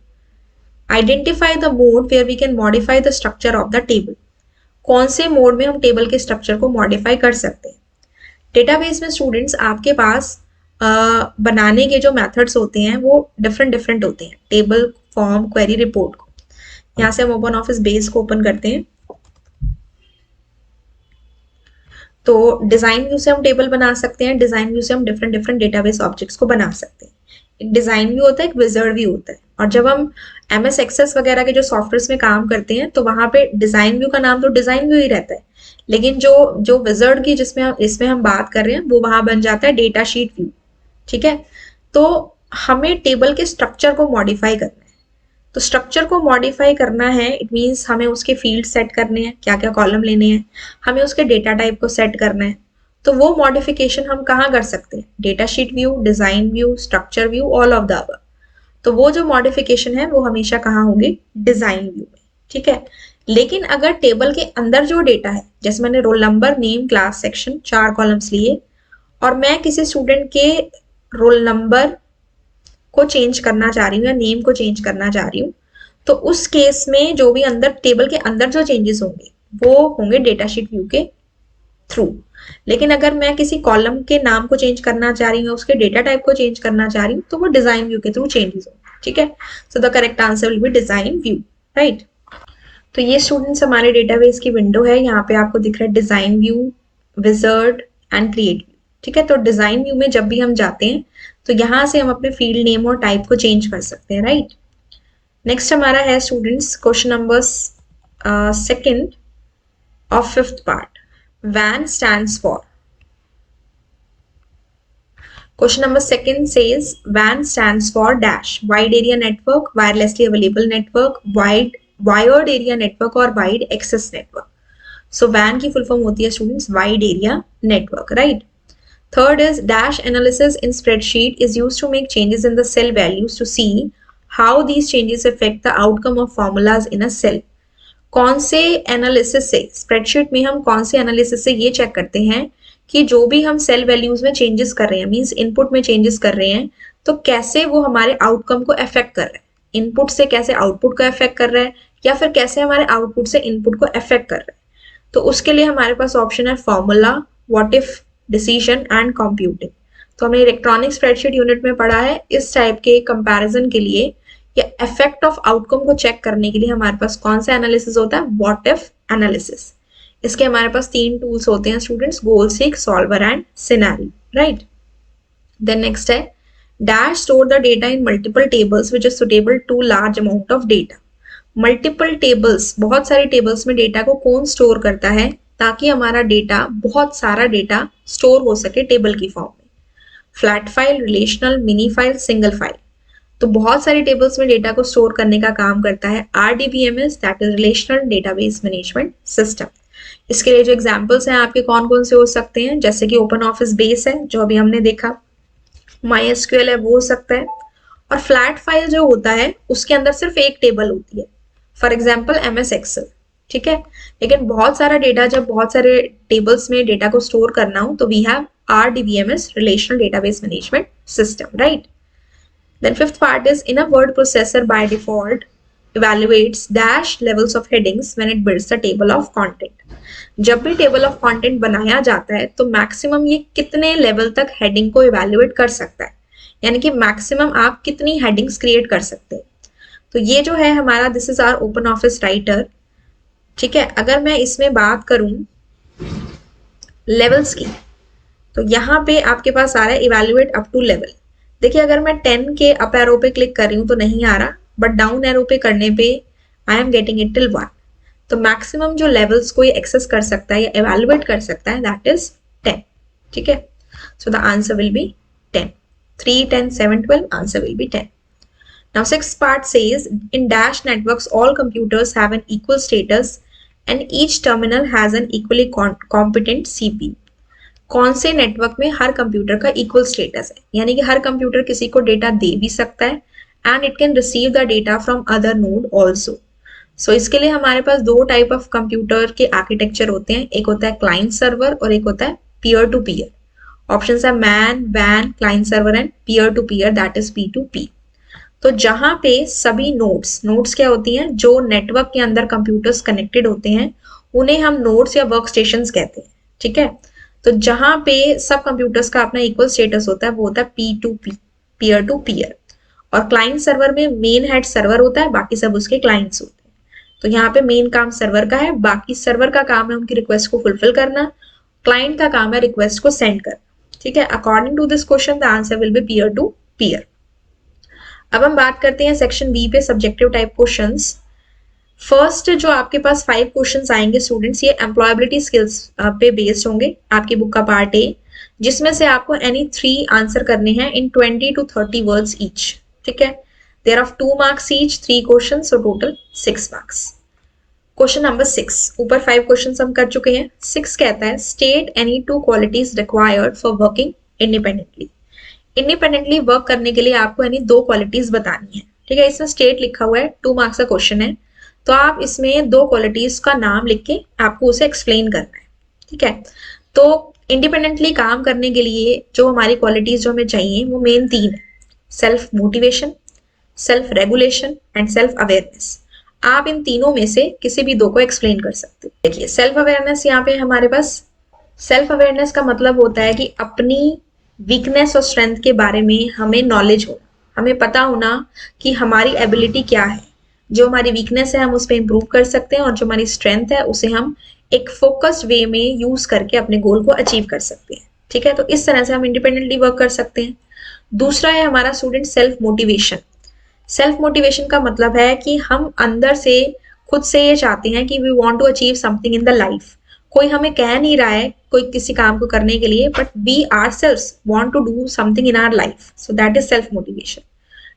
Identify the mode where we can modify the structure of the table. कौन से मोड में हम टेबल के स्ट्रक्चर को मॉडिफाई कर सकते हैं? डेटाबेस में स्टूडेंट्स आपके पास बनाने के जो मेथड्स होते हैं वो डिफरेंट होते हैं. टेबल, फॉर्म, क्वेरी, रिपोर्ट को. यहाँ से हम ओपन ऑफिस बेस को ओपन करते हैं. तो डिजाइन व्यू से हम टेबल बना सकते हैं. डिजाइन व्यू से हम डिफरेंट डेटाबेस ऑब्जेक्ट्स को बना सकते हैं. एक डिजाइन व्यू होता है, एक विजर्ड व्यू होता है. और जब हम MS एक्सेस वगैरह के जो सॉफ्टवेयर में काम करते हैं तो वहां पे डिजाइन व्यू का नाम तो डिजाइन व्यू ही रहता है, लेकिन जो विजर्ड की इसमें हम बात कर रहे हैं वो वहां बन जाता है डेटा शीट व्यू. ठीक है. तो हमें टेबल के स्ट्रक्चर को मॉडिफाई करना है. तो स्ट्रक्चर को मॉडिफाई करना है, इट मीन्स हमें उसके फील्ड सेट करने हैं, क्या क्या कॉलम लेने हैं, हमें उसके डेटा टाइप को सेट करना है. तो वो मॉडिफिकेशन हम कहाँ कर सकते हैं? Data sheet view, design view, structure view, all of the above. तो वो जो मॉडिफिकेशन है वो हमेशा कहाँ होंगे? डिजाइन व्यू में. ठीक है. लेकिन अगर टेबल के अंदर जो डेटा है, जैसे मैंने role number, name, class, section, 4 columns लिए, और मैं किसी स्टूडेंट के रोल नंबर को चेंज करना चाह रही हूँ या नेम को चेंज करना चाह रही हूँ, तो उस केस में जो भी अंदर टेबल के अंदर जो चेंजेस होंगे वो होंगे डेटा शीट व्यू के थ्रू. लेकिन अगर मैं किसी कॉलम के नाम को चेंज करना चाह रही हूँ, उसके डेटा टाइप को चेंज करना चाह रही हूँ, तो वो डिजाइन व्यू के थ्रू चेंजेस होंगे. ठीक है. So the correct answer will B design view. Right. तो ये स्टूडेंट्स हमारे डेटाबेस की विंडो है. यहाँ पे आपको दिख रहा है design view, wizard and create view. ठीक है. तो डिजाइन व्यू में जब भी हम जाते हैं तो यहाँ से हम अपने फील्ड नेम और टाइप को चेंज कर सकते हैं. राइट. नेक्स्ट हमारा है students question number 2 of 5th part. WAN stands for. Question number 2 says WAN stands for dash wide area network, wirelessly available network, wired area network और wide access network. So WAN की full form होती है students wide area network. Right. Third is dash analysis in spreadsheet is used to make changes in the cell values to see how these changes affect the outcome of formulas in a cell. कौन से analysis से, spreadsheet में हम कौन से analysis से ये check करते हैं कि जो भी हम सेल वैल्यूज में चेंजेस कर रहे हैं, मींस इनपुट में चेंजेस कर रहे हैं, तो कैसे वो हमारे आउटकम को अफेक्ट कर रहा है. इनपुट से कैसे आउटपुट को अफेक्ट कर रहा है, या फिर कैसे हमारे आउटपुट से इनपुट को अफेक्ट कर रहा है. तो उसके लिए हमारे पास ऑप्शन है formula, what if, decision and computing. तो हमने इलेक्ट्रॉनिक स्प्रेडशीट यूनिट में पढ़ा है. इस टाइप के कंपैरिजन के लिए या इफेक्ट ऑफ आउटकम को चेक करने के लिए हमारे पास कौन सा एनालिसिस होता है? What if analysis. इसके हमारे पास 3 टूल्स होते हैं students, goal seek, solver and scenario. Right. Then next है dash store the data in multiple tables which is suitable to large amount of data. Multiple tables, बहुत सारे टेबल्स में data को कौन स्टोर करता है ताकि हमारा डेटा, बहुत सारा डेटा स्टोर हो सके टेबल की फॉर्म में? Flat file, relational, mini file, single file. तो बहुत सारे टेबल्स में डेटा को स्टोर करने का काम करता है RDBMS, that is relational database management system. इसके लिए जो एग्जांपल्स हैं आपके कौन कौन से हो सकते हैं, जैसे कि ओपन ऑफिस बेस है जो अभी हमने देखा, MySQL है वो हो सकता है, और फ्लैट फाइल जो होता है उसके अंदर सिर्फ एक टेबल होती है, फॉर एग्जाम्पल MS एक्सेल. ठीक है. लेकिन बहुत सारा डेटा, जब बहुत सारे टेबल्स में डेटा को स्टोर करना हो तो we have RDBMS, Relational Database Management System, right? Then fifth part is in a word processor by default evaluates dash levels of headings when it builds the table of content. जब भी table of content बनाया जाता है तो maximum ये कितने level तक heading को इवेल्युएट कर सकता है, यानी कि मैक्सिमम आप कितनी हेडिंग्स क्रिएट कर सकते हैं. तो ये जो है हमारा this is our open office writer. ठीक है, अगर मैं इसमें बात करूं लेवल्स की तो यहाँ पे आपके पास आ रहा है इवेल्युएट अप टू लेवल. देखिए अगर मैं 10 के अप एरो पे क्लिक कर रही हूँ तो नहीं आ रहा, बट डाउन एरो पे करने पे I am getting it till 1. तो मैक्सिमम जो लेवल्स को ये एक्सेस कर सकता है या इवेल्युएट कर सकता है दैट इज 10. ठीक है, so the answer will B 10. 3, 10, 7, 12 answer will B 10. Now sixth part says in dash networks all computers have an equal status and each terminal has an equally competent CPU. कौन से network में हर computer का equal status है, यानी कि हर computer किसी को data दे भी सकता है and it can receive the data from other node also. So इसके लिए हमारे पास दो टाइप ऑफ कंप्यूटर के आर्किटेक्चर होते हैं, एक होता है क्लाइंट सर्वर और एक होता है पीयर टू पीयर. ऑप्शंस है मैन, वैन, client server and peer to peer that is P2P. तो जहां पे सभी नोड्स क्या होती हैं, जो नेटवर्क के अंदर कंप्यूटर्स कनेक्टेड होते हैं उन्हें हम नोड्स या वर्क स्टेशंस कहते हैं. ठीक है, तो जहां पे सब कंप्यूटर्स का अपना इक्वल स्टेटस होता है वो होता है P2P, पीयर टू पीयर. और क्लाइंट सर्वर में मेन हेड सर्वर होता है, बाकी सब उसके क्लाइंट्स होते हैं. तो यहाँ पे मेन काम सर्वर का है, बाकी सर्वर का काम है उनकी रिक्वेस्ट को फुलफिल करना, क्लाइंट का काम है रिक्वेस्ट को सेंड करना. ठीक है, according to this question the answer will be peer to peer. अब हम बात करते हैं सेक्शन बी पे सब्जेक्टिव टाइप क्वेश्चंस. फर्स्ट जो आपके पास 5 क्वेश्चंस आएंगे स्टूडेंट्स, ये एम्प्लॉयबिलिटी स्किल्स पे बेस्ड होंगे, आपकी बुक का पार्ट ए, जिसमें से आपको एनी 3 आंसर करने हैं इन 20 to 30 वर्ड्स ईच. ठीक है, there are 2 marks each, 3 question, so total 6 marks. Question number 6, ऊपर 5 क्वेश्चन हम कर चुके हैं. 6 कहता है state any 2 qualities required for working independently. Independently work करने के लिए आपको यानी 2 क्वालिटीज बतानी है. ठीक है, इसमें स्टेट लिखा हुआ है, 2 मार्क्स का क्वेश्चन है, तो आप इसमें 2 क्वालिटीज का नाम लिख के आपको उसे एक्सप्लेन करना है. ठीक है, तो इंडिपेंडेंटली काम करने के लिए जो हमारी क्वालिटीज जो हमें चाहिए वो मेन 3 है, self motivation, self regulation and self awareness. आप इन तीनों में से किसी भी 2 को एक्सप्लेन कर सकते हो. देखिए सेल्फ अवेयरनेस, यहाँ पे हमारे पास सेल्फ अवेयरनेस का मतलब होता है कि अपनी वीकनेस और स्ट्रेंथ के बारे में हमें नॉलेज हो, हमें पता होना कि हमारी एबिलिटी क्या है, जो हमारी वीकनेस है हम उस पर इम्प्रूव कर सकते हैं और जो हमारी स्ट्रेंथ है उसे हम एक फोकस्ड वे में यूज करके अपने गोल को अचीव कर सकते हैं. ठीक है, तो इस तरह से हम इंडिपेंडेंटली वर्क कर सकते हैं. दूसरा है हमारा student self motivation. Self motivation का मतलब है कि हम अंदर से खुद से ये चाहते हैं कि we want to achieve something in the life. कोई हमें कह नहीं रहा है कोई किसी काम को करने के लिए, but we ourselves want to do something in our life, so that is self motivation.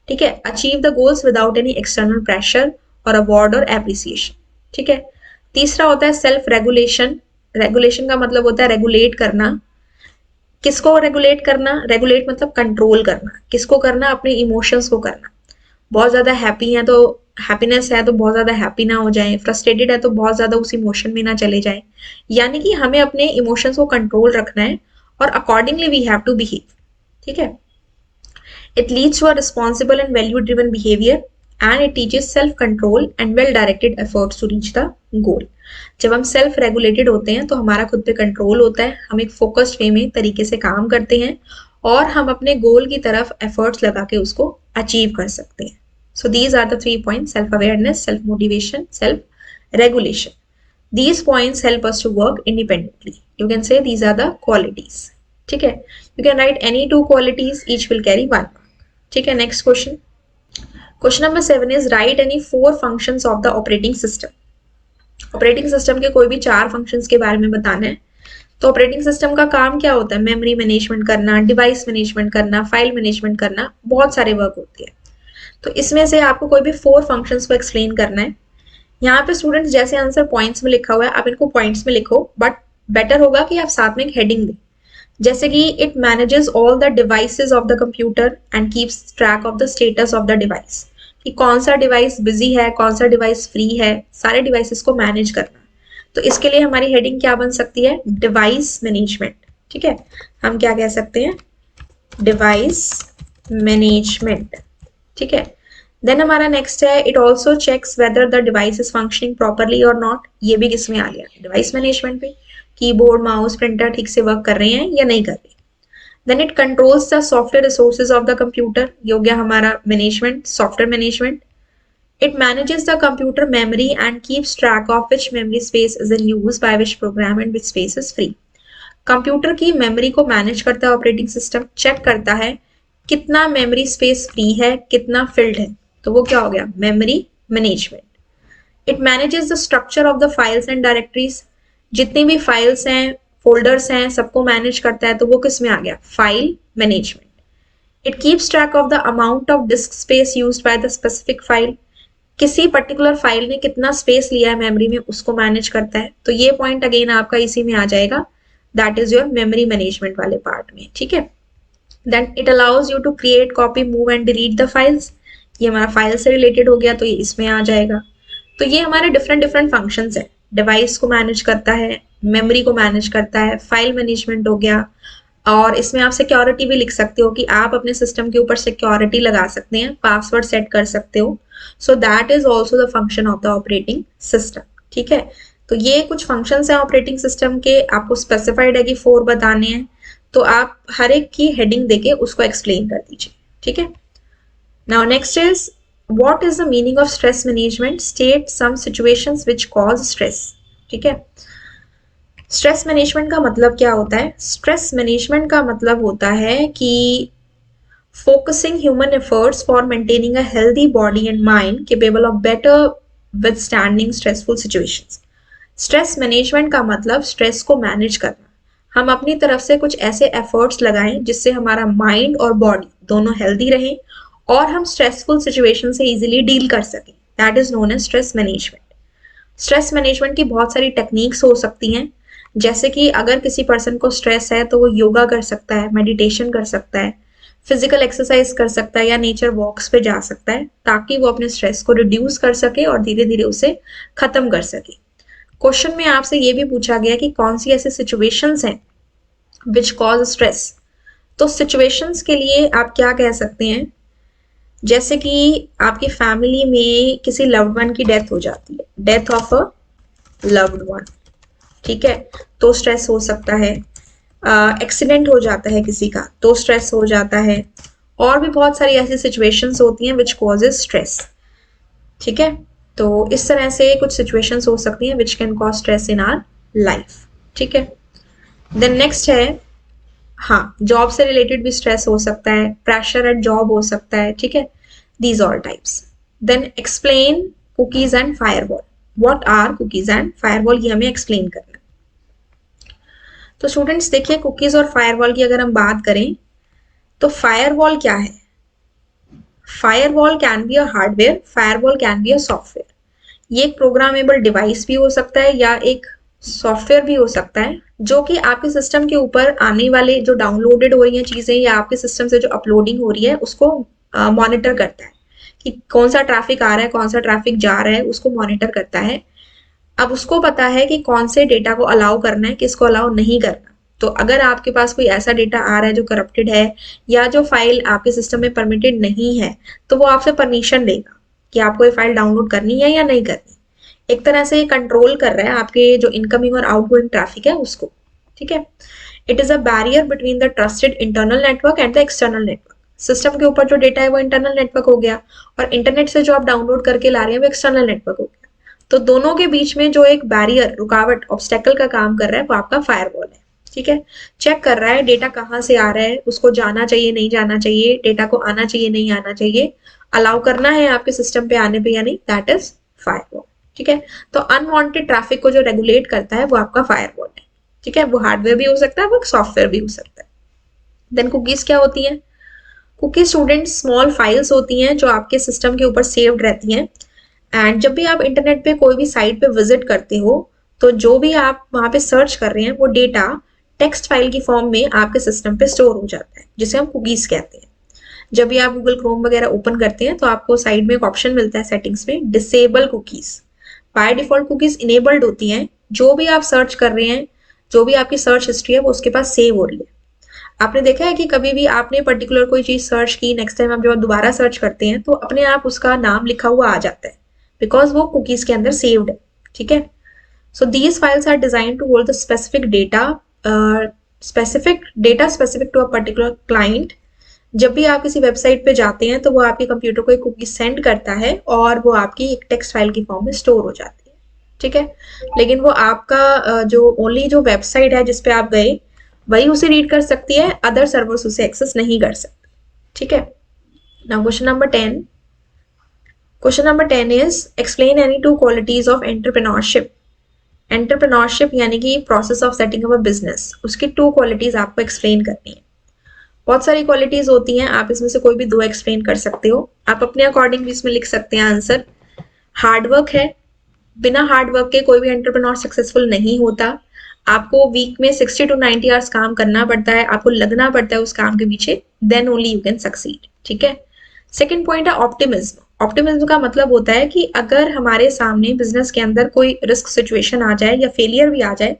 ठीक है, achieve the goals without any external pressure और अवार्ड और एप्रिसिएशन. ठीक है, तीसरा होता है सेल्फ रेगुलेशन. रेगुलेशन का मतलब होता है रेगुलेट करना. किसको रेगुलेट करना? रेगुलेट मतलब कंट्रोल करना. किसको करना? अपने इमोशंस को करना. बहुत ज्यादा हैप्पी है तो हैप्पीनेस है तो बहुत ज्यादा हैप्पी ना हो जाए, फ्रस्ट्रेटेड है तो बहुत ज्यादा उस इमोशन में ना चले जाए. यानी कि हमें अपने इमोशंस को कंट्रोल रखना है और accordingly we have to behave. ठीक है, it leads to a responsible and value driven behaviour and it teaches self control and well directed efforts to reach the goal. जब हम सेल्फ रेगुलेटेड होते हैं तो हमारा खुद पे कंट्रोल होता है, हम एक फोकस्ड वे में तरीके से काम करते हैं और हम अपने गोल की तरफ एफर्ट्स लगा के उसको अचीव कर सकते हैं. So these are the 3 points: self-awareness, self-motivation, self-regulation. These points help us to work independently. You can say these are the qualities. ठीक है, you can write any 2 qualities, each will carry 1 mark. ठीक है, next question. Question number 7 is write any 4 functions of the operating system. Operating system के कोई भी 4 functions के बारे में बताना है. तो ऑपरेटिंग सिस्टम का काम क्या होता है? मेमोरी मैनेजमेंट करना, डिवाइस मैनेजमेंट करना, फाइल मैनेजमेंट करना, बहुत सारे वर्क होते हैं. तो इसमें से आपको कोई भी 4 फंक्शंस को एक्सप्लेन करना है. यहाँ पे स्टूडेंट्स जैसे आंसर पॉइंट्स में लिखा हुआ है आप इनको पॉइंट्स में लिखो, बट बेटर होगा कि आप साथ में एक हेडिंग दें, जैसे कि it manages all the devices of the computer and keeps track of the status of the device. कि कौन सा डिवाइस बिजी है, कौन सा डिवाइस फ्री है, सारे डिवाइसेस को मैनेज करना. तो इसके लिए हमारी हेडिंग क्या बन सकती है? Device management. ठीक है, हम क्या कह सकते हैं, डिवाइस मैनेजमेंट। ठीक है, देन हमारा नेक्स्ट है, it also checks whether the device is functioning properly और नॉट। ये भी किस में आ गया, डिवाइस मैनेजमेंट पे, कीबोर्ड माउस प्रिंटर ठीक से वर्क कर रहे हैं या नहीं कर रहे। Then it controls the software resources of the computer, ये हो गया हमारा management, software management. It manages the computer memory and keeps track of which memory space is in use by which program and which space is free. Computer की memory को manage करता है operating system, check करता है कितना memory space free है, कितना field है, तो वो क्या हो गया, memory management. It manages the structure of the files and directories, जितनी भी फाइल्स हैं, फोल्डर्स हैं, सबको मैनेज करता है, तो वो किस में आ गया, file management. It keeps track of the amount of disc space used by the specific file, किसी पर्टिकुलर फाइल ने कितना स्पेस लिया है मेमोरी में, उसको मैनेज करता है। तो ये पॉइंट अगेन आपका इसी में आ जाएगा, that is your memory management वाले पार्ट में। ठीक है, then it allows you to create, copy, move and delete the files, ये हमारा फाइल से रिलेटेड हो गया, तो ये इसमें आ जाएगा। तो ये हमारे डिफरेंट डिफरेंट फंक्शंस है, डिवाइस को मैनेज करता है, मेमोरी को मैनेज करता है, फाइल मैनेजमेंट हो गया, और इसमें आप सिक्योरिटी भी लिख सकते हो कि आप अपने सिस्टम के ऊपर सिक्योरिटी लगा सकते हैं, पासवर्ड सेट कर सकते हो। सो that is also the function of the operating system. ठीक है, तो ये कुछ फंक्शंस हैं ऑपरेटिंग सिस्टम के, आपको स्पेसिफाइड है कि 4 बताने हैं, तो आप हर एक की हेडिंग देके उसको एक्सप्लेन कर दीजिए। ठीक है, now next is, what is the meaning of stress management, state some situations which cause stress. ठीक है, स्ट्रेस मैनेजमेंट का मतलब क्या होता है, स्ट्रेस मैनेजमेंट का मतलब होता है कि focusing human efforts for maintaining a healthy body and mind capable of better withstanding stressful situations. Stress management का मतलब स्ट्रेस को मैनेज करना, हम अपनी तरफ से कुछ ऐसे एफर्ट्स लगाएं जिससे हमारा माइंड और बॉडी दोनों हेल्दी रहें और हम स्ट्रेसफुल सिचुएशन से इजीली डील कर सकें, that is known as stress management. Stress management की बहुत सारी टेक्निक्स हो सकती हैं, जैसे कि अगर किसी पर्सन को स्ट्रेस है तो वो योगा कर सकता है, मेडिटेशन कर सकता है, फिजिकल एक्सरसाइज कर सकता है या नेचर वॉक्स पे जा सकता है, ताकि वो अपने स्ट्रेस को रिड्यूस कर सके और धीरे धीरे उसे खत्म कर सके। क्वेश्चन में आपसे ये भी पूछा गया कि कौन सी ऐसी सिचुएशंस हैं विच कॉज स्ट्रेस, तो सिचुएशंस के लिए आप क्या कह सकते हैं, जैसे कि आपकी फैमिली में किसी लव्ड वन की डेथ हो जाती है, death of a loved one, ठीक है, तो स्ट्रेस हो सकता है। एक्सीडेंट हो जाता है किसी का तो स्ट्रेस हो जाता है, और भी बहुत सारी ऐसी सिचुएशंस होती हैं विच कॉजेज स्ट्रेस। ठीक है, तो इस तरह से कुछ सिचुएशंस हो सकती हैं which can cause stress in our life. ठीक है, देन नेक्स्ट है, हाँ, जॉब से रिलेटेड भी स्ट्रेस हो सकता है, प्रेशर एट जॉब हो सकता है। ठीक है, these all types. Then explain cookies and firewall, what are cookies and firewall, ये हमें एक्सप्लेन करना है। तो स्टूडेंट्स देखिए, कुकीज और फायरवॉल की अगर हम बात करें तो फायरवॉल क्या है, firewall can be a hardware, firewall can be a software. ये एक प्रोग्रामेबल डिवाइस भी हो सकता है या एक सॉफ्टवेयर भी हो सकता है, जो कि आपके सिस्टम के ऊपर आने वाले जो डाउनलोडेड हो रही हैं चीजें या आपके सिस्टम से जो अपलोडिंग हो रही है उसको मॉनिटर करता है कि कौन सा ट्रैफिक आ रहा है, कौन सा ट्रैफिक जा रहा है, उसको मॉनिटर करता है। अब उसको पता है कि कौन से डेटा को अलाउ करना है, किसको अलाउ नहीं करना। तो अगर आपके पास कोई ऐसा डेटा आ रहा है जो करप्टेड है या जो फाइल आपके सिस्टम में परमिटेड नहीं है, तो वो आपसे परमिशन लेगा कि आपको ये फाइल डाउनलोड करनी है या नहीं करनी। एक तरह से ये कंट्रोल कर रहा है आपके जो इनकमिंग और आउटगोइंग ट्रैफिक है उसको। ठीक है, it is a barrier between the trusted internal network and the external network. System के ऊपर जो डेटा है वो इंटरनल नेटवर्क हो गया, और इंटरनेट से जो आप डाउनलोड करके ला रहे हैं वो एक्सटर्नल नेटवर्क हो गया। तो दोनों के बीच में जो एक बैरियर, रुकावट, ऑब्स्टेकल का काम कर रहा है वो आपका फायरवॉल है। ठीक है, चेक कर रहा है डेटा कहाँ से आ रहा है, उसको जाना चाहिए नहीं जाना चाहिए, डेटा को आना चाहिए नहीं आना चाहिए, अलाउ करना है आपके सिस्टम पे आने पे या नहीं, दैट इज फायरवॉल। ठीक है, तो अनवांटेड ट्रैफिक को जो रेगुलेट करता है वो आपका फायरवॉल है। ठीक है, वो हार्डवेयर भी हो सकता है, वो सॉफ्टवेयर भी हो सकता है। देन कुकीज क्या होती हैं, कुकीज स्टूडेंट्स स्मॉल फाइल्स होती हैं जो आपके सिस्टम के ऊपर सेव्ड रहती हैं, एंड जब भी आप इंटरनेट पे कोई भी साइट पे विजिट करते हो तो जो भी आप वहां पे सर्च कर रहे हैं वो डेटा टेक्स्ट फाइल की फॉर्म में आपके सिस्टम पे स्टोर हो जाता है, जिसे हम कुकीज कहते हैं। जब भी आप गूगल क्रोम वगैरह ओपन करते हैं तो आपको साइड में एक ऑप्शन मिलता है सेटिंग्स में, disable cookies. By default cookies enabled होती हैं, जो भी आप सर्च कर रहे हैं जो भी आपकी सर्च हिस्ट्री है वो उसके पास सेव हो रही है। आपने देखा है कि कभी भी आपने पर्टिकुलर कोई चीज सर्च की, नेक्स्ट टाइम आप जब दोबारा सर्च करते हैं तो अपने आप उसका नाम लिखा हुआ आ जाता है, बिकॉज वो कुकीज के अंदर सेव्ड है। ठीक है, so these files are design to hold the specific data specific to a particular client. जब भी आप किसी वेबसाइट पे जाते हैं तो वो आपके कंप्यूटर को एक कुकी सेंड करता है और वो आपकी एक टेक्स्ट फाइल की फॉर्म में स्टोर हो जाती है। ठीक है, लेकिन वो आपका जो ओनली जो वेबसाइट है जिसपे आप गए वही उसे रीड कर सकती है, अदर सर्वर्स उसे एक्सेस नहीं कर सकते। ठीक है, now question number 10 is explain any two qualities of entrepreneurship. Entrepreneurship यानी कि process of setting up a business, उसकी 2 क्वालिटीज आपको एक्सप्लेन करनी है। बहुत सारी क्वालिटीज होती हैं, आप इसमें से कोई भी 2 एक्सप्लेन कर सकते हो। आप अपने अकॉर्डिंग भी इसमें लिख सकते हैं आंसर। हार्डवर्क है, बिना हार्डवर्क के कोई भी एंटरप्रेन्योर सक्सेसफुल नहीं होता। आपको वीक में 60 to 90 आवर्स काम करना पड़ता है, आपको लगना पड़ता है उस काम के पीछे, then only you can succeed. ठीक है, सेकेंड पॉइंट है ऑप्टिमिज्म। ऑप्टिमिज्म का मतलब होता है कि अगर हमारे सामने बिजनेस के अंदर कोई रिस्क सिचुएशन आ जाए या फेलियर भी आ जाए,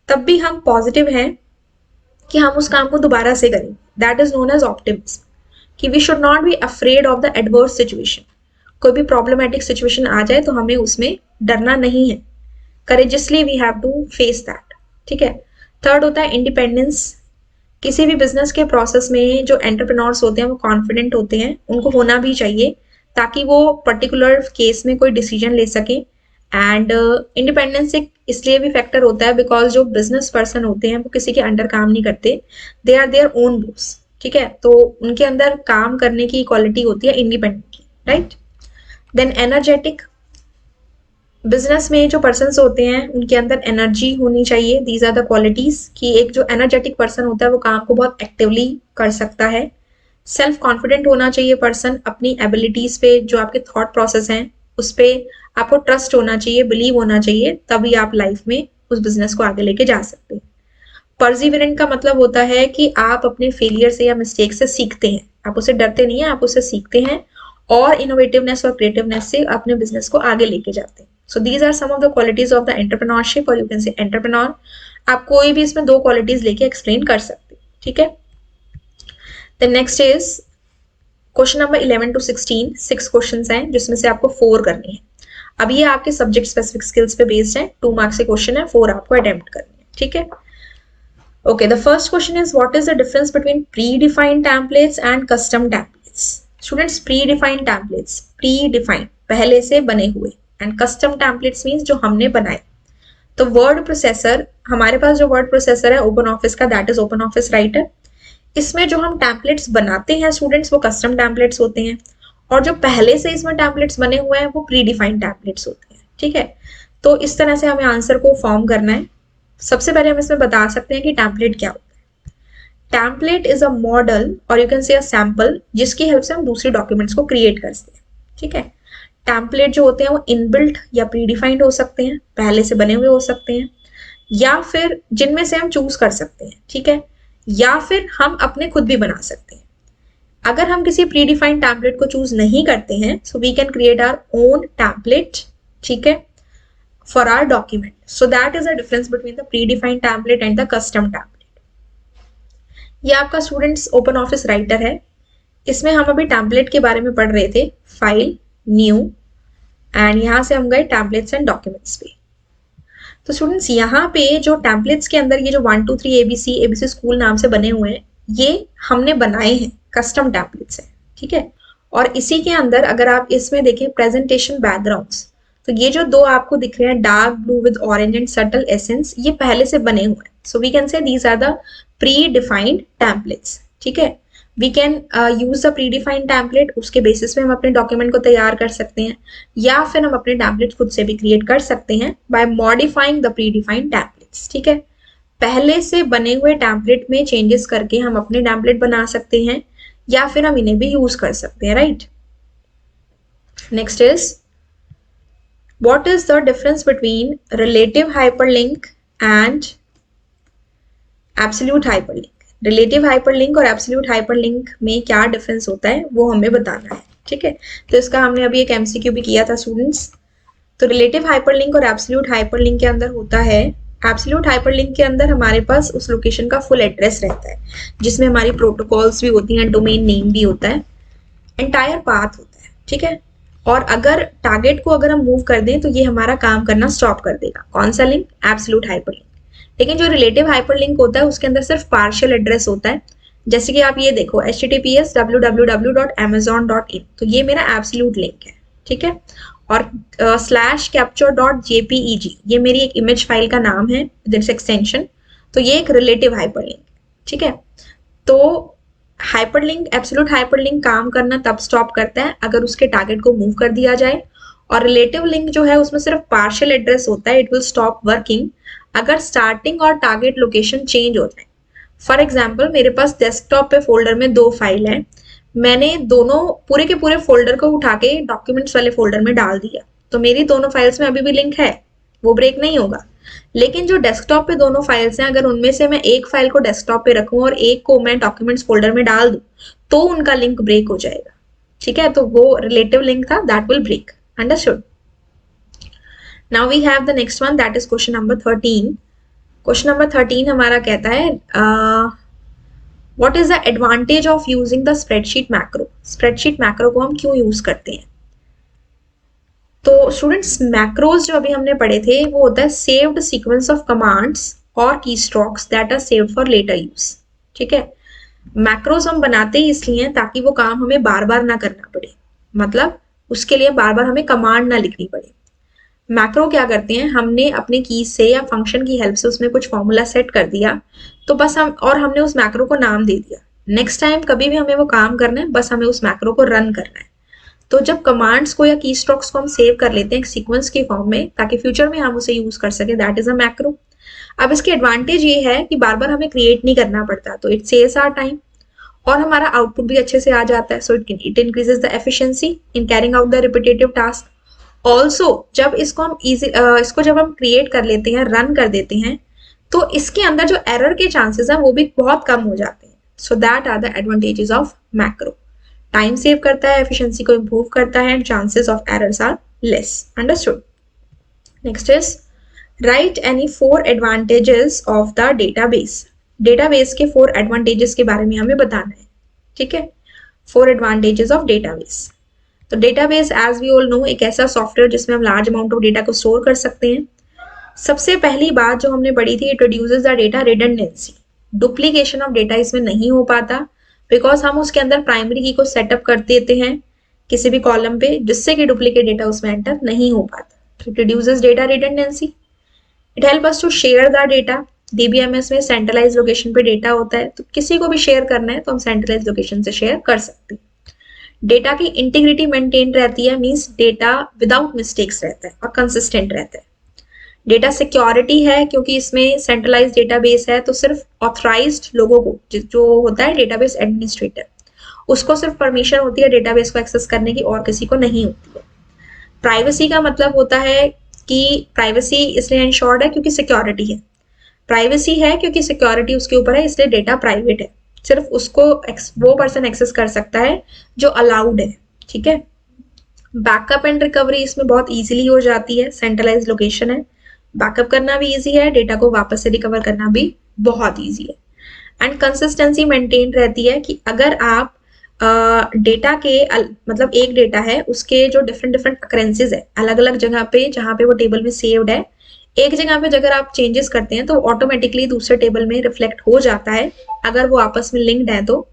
तब भी हम पॉजिटिव हैं कि हम उस काम को दोबारा से करें। That is known as optimism, कि we should not be afraid of the adverse situation. कोई भी प्रॉब्लमेटिक सिचुएशन आ जाए तो हमें उसमें डरना नहीं है, courageously we have to face that. ठीक है, थर्ड होता है इंडिपेंडेंस। किसी भी बिजनेस के प्रोसेस में जो एंटरप्रेन्योर्स होते हैं वो कॉन्फिडेंट होते हैं, उनको होना भी चाहिए ताकि वो पर्टिकुलर केस में कोई डिसीजन ले सके। एंड इंडिपेंडेंस एक इसलिए भी फैक्टर होता है बिकॉज जो बिजनेस पर्सन होते हैं वो किसी के अंडर काम नहीं करते, they are their own boss. ठीक है, तो उनके अंदर काम करने की क्वालिटी होती है independently, right. Then energetic, business में जो पर्सन्स होते हैं उनके अंदर एनर्जी होनी चाहिए। दीज आर द क्वालिटीज, कि एक जो एनर्जेटिक पर्सन होता है वो काम को बहुत एक्टिवली कर सकता है। सेल्फ कॉन्फिडेंट होना चाहिए पर्सन, अपनी एबिलिटीज पे, जो आपके थॉट प्रोसेस हैं उस पर आपको ट्रस्ट होना चाहिए, बिलीव होना चाहिए, तभी आप लाइफ में उस बिजनेस को आगे लेके जा सकते हैं। परसिवरेंट का मतलब होता है कि आप अपने फेलियर से या मिस्टेक से सीखते हैं, आप उससे डरते नहीं है, आप उससे सीखते हैं और इनोवेटिवनेस और क्रिएटिवनेस से अपने बिजनेस को आगे लेके जाते हैं। So these are some of the qualities of the entrepreneurship, और यू कैन से एंटरप्रेन्योर। आप कोई भी इसमें 2 क्वालिटीज लेके एक्सप्लेन कर सकते हैं। ठीक है, then next is question number 11 to 16, 6 questions हैं जिसमें से आपको 4 करने हैं। अब ये आपके सब्जेक्ट स्पेसिफिक स्किल्स पे बेस्ड है, 2 मार्क्स के क्वेश्चन है, 4 आपको अटेम्प्ट करने हैं। ठीक है, okay, the first question is what is the difference between predefined templates and custom templates? Students, predefined templates, predefined पहले से बने हुए, and custom templates means जो हमने बनाए। तो वर्ड प्रोसेसर, हमारे पास जो वर्ड प्रोसेसर है ओपन ऑफिस का, that is open office writer. इसमें जो हम टेम्पलेट्स बनाते हैं स्टूडेंट्स वो कस्टम टेम्पलेट्स होते हैं, और जो पहले से इसमें टेम्पलेट्स बने हुए हैं वो प्रीडिफाइंड टेम्पलेट्स होते हैं। ठीक है, तो इस तरह से हमें आंसर को फॉर्म करना है। सबसे पहले हम इसमें बता सकते हैं कि टेम्पलेट क्या होता है। टेम्पलेट इज अ मॉडल और यू कैन से अ सैंपल, जिसकी हेल्प से हम दूसरे डॉक्यूमेंट्स को क्रिएट करते हैं। ठीक है, टेम्पलेट जो होते हैं वो इनबिल्ट या प्रीडिफाइंड हो सकते हैं, पहले से बने हुए हो सकते हैं, या फिर जिनमें से हम चूज कर सकते हैं। ठीक है, या फिर हम अपने खुद भी बना सकते हैं। अगर हम किसी प्रीडिफाइंड टेम्पलेट को चूज नहीं करते हैं, so we can create our own template. ठीक है, for our document. So that is the difference between the predefined template and the custom template. ये आपका स्टूडेंट्स ओपन ऑफिस राइटर है। इसमें हम अभी टेम्पलेट के बारे में पढ़ रहे थे, फाइल, न्यू, एंड यहाँ से हम गए टेम्पलेट्स एंड डॉक्यूमेंट्स पे। तो स्टूडेंट्स यहाँ पे जो टेम्पलेट्स के अंदर ये जो 1 2 3 एबीसी स्कूल नाम से बने हुए हैं, ये हमने बनाए हैं, कस्टम टेम्पलेट्स हैं। ठीक है, और इसी के अंदर अगर आप इसमें देखें प्रेजेंटेशन बैकग्राउंड्स, तो ये जो 2 आपको दिख रहे हैं dark blue with orange and subtle essence, ये पहले से बने हुए हैं। So we can say these are the pre defined templates. ठीक है, we can use the pre defined template, उसके बेसिस पे हम अपने डॉक्यूमेंट को तैयार कर सकते हैं, या फिर हम अपने टेम्पलेट खुद से भी क्रिएट कर सकते हैं by modifying the pre defined templates. ठीक है, पहले से बने हुए टेम्पलेट में चेंजेस करके हम अपने टेम्पलेट बना सकते हैं, या फिर हम इन्हें भी यूज कर सकते हैं, right. Next is what is the difference between relative hyperlink and absolute hyperlink? relative hyperlink और absolute hyperlink में क्या डिफरेंस होता है वो हमें बताना है। ठीक है, तो इसका हमने अभी एक एमसीक्यू भी किया था स्टूडेंट्स। तो relative hyperlink और absolute hyperlink के अंदर होता है एब्सोल्यूट हाइपरलिंक के अंदर हमारे पास उस लोकेशन का फुल एड्रेस रहता है, जिसमें हमारी प्रोटोकॉल्स भी होती हैं, डोमेन नेम भी होता है, एंटायर पाथ होता है, ठीक है। और अगर टारगेट को अगर हम मूव कर दें तो ये हमारा काम करना स्टॉप कर देगा। कौन सा लिंक? Absolute hyperlink. लेकिन जो रिलेटिव हाइपरलिंक होता है उसके अंदर सिर्फ पार्शियल एड्रेस होता है। जैसे कि आप ये देखो https www.amazon.in, तो ये मेरा एब्सोल्यूट लिंक है, ठीक है। और /capture.jpeg ये मेरी एक इमेज फाइल का नाम है दिस एक्सटेंशन, तो ये एक रिलेटिव हाइपरलिंक, ठीक है। तो हाइपरलिंक, एब्सोल्यूट हाइपरलिंक काम करना तब स्टॉप करता है अगर उसके टारगेट को मूव कर दिया जाए, और रिलेटिव लिंक जो है उसमें सिर्फ पार्शियल एड्रेस होता है, इट विल स्टॉप वर्किंग अगर स्टार्टिंग और टारगेट लोकेशन चेंज हो जाए। फॉर एग्जाम्पल मेरे पास डेस्कटॉप पे फोल्डर में 2 फाइल है, मैंने दोनों पूरे के पूरे फोल्डर को उठा के डॉक्यूमेंट्स वाले फोल्डर में डाल दिया, तो मेरी दोनों फाइल्स में अभी भी लिंक है, वो ब्रेक नहीं होगा। लेकिन जो डेस्कटॉप पे दोनों फाइल्स हैं, अगर उनमें से मैं एक फाइल को डेस्कटॉप पे रखूं और एक को मैं डॉक्यूमेंट्स फोल्डर में डाल दूं, तो उनका लिंक ब्रेक हो जाएगा, ठीक है। तो वो रिलेटिव लिंक था, that will break. Understood? Now we have the next one, that is question number 13। Question number 13 हमारा कहता है what is the advantage of using the spreadsheet macro. Spreadsheet macro को हम क्यों यूज करते हैं? तो स्टूडेंट्स, मैक्रोज जो अभी हमने पढ़े थे वो होता है सेव्ड सीक्वेंस ऑफ कमांड्स और keystrokes that are saved for later use, ठीक है। मैक्रोज हम बनाते ही इसलिए हैं ताकि वो काम हमें बार बार ना करना पड़े, मतलब उसके लिए बार बार हमें कमांड ना लिखनी पड़े। मैक्रो क्या करते हैं, हमने अपने कीज से या फंक्शन की हेल्प से उसमें कुछ फॉर्मूला सेट कर दिया, तो बस हमने उस मैक्रो को नाम दे दिया। नेक्स्ट टाइम कभी भी हमें वो काम करना है, बस हमें उस मैक्रो को रन करना है। तो जब कमांड्स को या की स्ट्रोक्स को हम सेव कर लेते हैं एक सीक्वेंस के फॉर्म में ताकि फ्यूचर में हम उसे यूज कर सके, दैट इज अ मैक्रो। अब इसकी एडवांटेज ये है कि बार बार हमें क्रिएट नहीं करना पड़ता, तो इट सेव्स आवर टाइम और हमारा आउटपुट भी अच्छे से आ जाता है। So it increases the efficiency in carrying out the repetitive task. Also जब इसको जब हम क्रिएट कर लेते हैं, रन कर देते हैं, तो इसके अंदर जो एरर के चांसेस हैं वो भी बहुत कम हो जाते हैं। So that are the advantages of macro. Time save करता है, एफिशिएंसी को इंप्रूव करता है, and chances of errors are less. Understood? Next is write any 4 advantages of the database. Database के 4 एडवांटेजेस के बारे में हमें बताना है, ठीक है। 4 एडवांटेजेस ऑफ डेटाबेस। तो database as we all know एक ऐसा सॉफ्टवेयर जिसमें हम लार्ज अमाउंट ऑफ डेटा को स्टोर कर सकते हैं। सबसे पहली बात जो हमने पढ़ी थी, it reduces the data redundancy. Duplication of data इसमें नहीं हो पाता बिकॉज हम उसके अंदर प्राइमरी की को सेटअप कर देते हैं किसी भी कॉलम पे, जिससे कि डुप्लीकेट डेटा उसमें एंटर नहीं हो पाता। It reduces data redundancy. It help us to share the data. DBMS में सेंट्रलाइज लोकेशन पे डेटा होता है, तो किसी को भी शेयर करना है तो हम सेंट्रलाइज लोकेशन से शेयर कर सकते हैं। डेटा की इंटीग्रिटी मेंटेन रहती है, मींस डेटा विदाउट मिस्टेक्स रहता है और कंसिस्टेंट रहता है। डेटा सिक्योरिटी है क्योंकि इसमें सेंट्रलाइज डेटाबेस है, तो सिर्फ ऑथराइज्ड लोगों को, जो होता है डेटाबेस एडमिनिस्ट्रेटर, उसको सिर्फ परमिशन होती है डेटाबेस को एक्सेस करने की, और किसी को नहीं होती है। प्राइवेसी का मतलब होता है कि प्राइवेसी इसलिए इंश्योर्ड है क्योंकि सिक्योरिटी है। प्राइवेसी है क्योंकि सिक्योरिटी उसके ऊपर है, इसलिए डेटा प्राइवेट है। सिर्फ उसको वो पर्सन एक्सेस कर सकता है जो अलाउड है, ठीक है। बैकअप एंड रिकवरी इसमें बहुत इजीली हो जाती है, सेंट्रलाइज लोकेशन है, बैकअप करना भी इजी है, डेटा को वापस से रिकवर करना भी बहुत इजी है। एंड कंसिस्टेंसी मेंटेन रहती है कि अगर आप डेटा के मतलब एक डेटा है उसके जो डिफरेंट डिफरेंट अकरेंसेज है अलग अलग जगह पे जहाँ पे वो टेबल में सेव्ड है, एक जगह पे अगर आप चेंजेस करते हैं तो ऑटोमेटिकली दूसरे टेबल में रिफ्लेक्ट हो जाता है अगर वो आपस में लिंक्ड है तो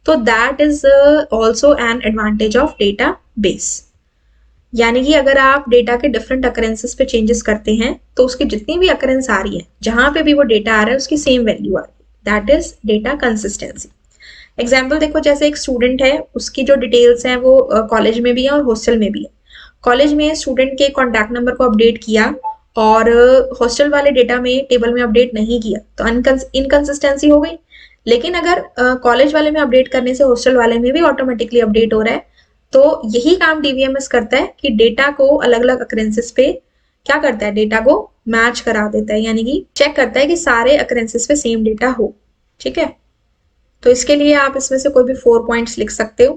that is also an advantage of data base. यानी कि अगर आप डेटा के डिफरेंट अकरेंसेस पे चेंजेस करते हैं तो उसकी जितनी भी अकरेंस आ रही है, जहां पे भी वो डेटा आ रहा है उसकी सेम वैल्यू आ रही है, that is data consistency. Example देखो, जैसे एक स्टूडेंट है, उसकी जो डिटेल्स हैं वो कॉलेज में भी है और हॉस्टल में भी है। कॉलेज में स्टूडेंट के कॉन्टैक्ट नंबर को अपडेट किया और हॉस्टल वाले डेटा में टेबल में अपडेट नहीं किया तो इनकंसिस्टेंसी हो गई। लेकिन अगर कॉलेज वाले में अपडेट करने से हॉस्टल वाले में भी ऑटोमेटिकली अपडेट हो रहा है, तो यही काम डीबीएमएस करता है कि डेटा को अलग अलग अकरेंसेस पे क्या करता है, डेटा को मैच करा देता है, यानी कि चेक करता है कि सारे अकरेंसेस पे सेम डेटा हो, ठीक है। तो इसके लिए आप इसमें से कोई भी 4 पॉइंट्स लिख सकते हो।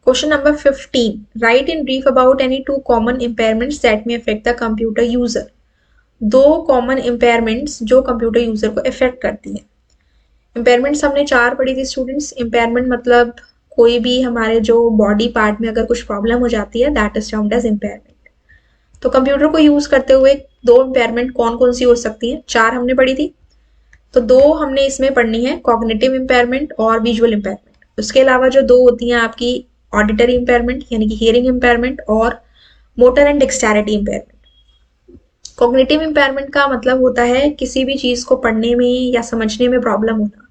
Question number 15, right in brief about any 2 common impairments that may affect the computer user. दो कॉमन इम्पेयरमेंट्स जो कंप्यूटर यूजर को इफेक्ट करती हैं। इम्पेयरमेंट्स हमने 4 पढ़ी थी स्टूडेंट्स। इम्पेयरमेंट मतलब कोई भी हमारे जो बॉडी पार्ट में अगर कुछ प्रॉब्लम हो जाती है, that is termed as impairment. तो कंप्यूटर को यूज करते हुए दो इम्पेयरमेंट कौन कौन सी हो सकती हैं? 4 हमने पढ़ी थी। तो 2 हमने इसमें पढ़नी है, कॉग्निटिव इम्पेयरमेंट और विजुअल इम्पेयरमेंट। उसके अलावा जो 2 होती हैं आपकी ऑडिटरी इम्पेयरमेंट यानी कि हियरिंग इम्पेयरमेंट और motor and dexterity impairment. Cognitive impairment का मतलब होता है किसी भी चीज को पढ़ने में या समझने में प्रॉब्लम होना,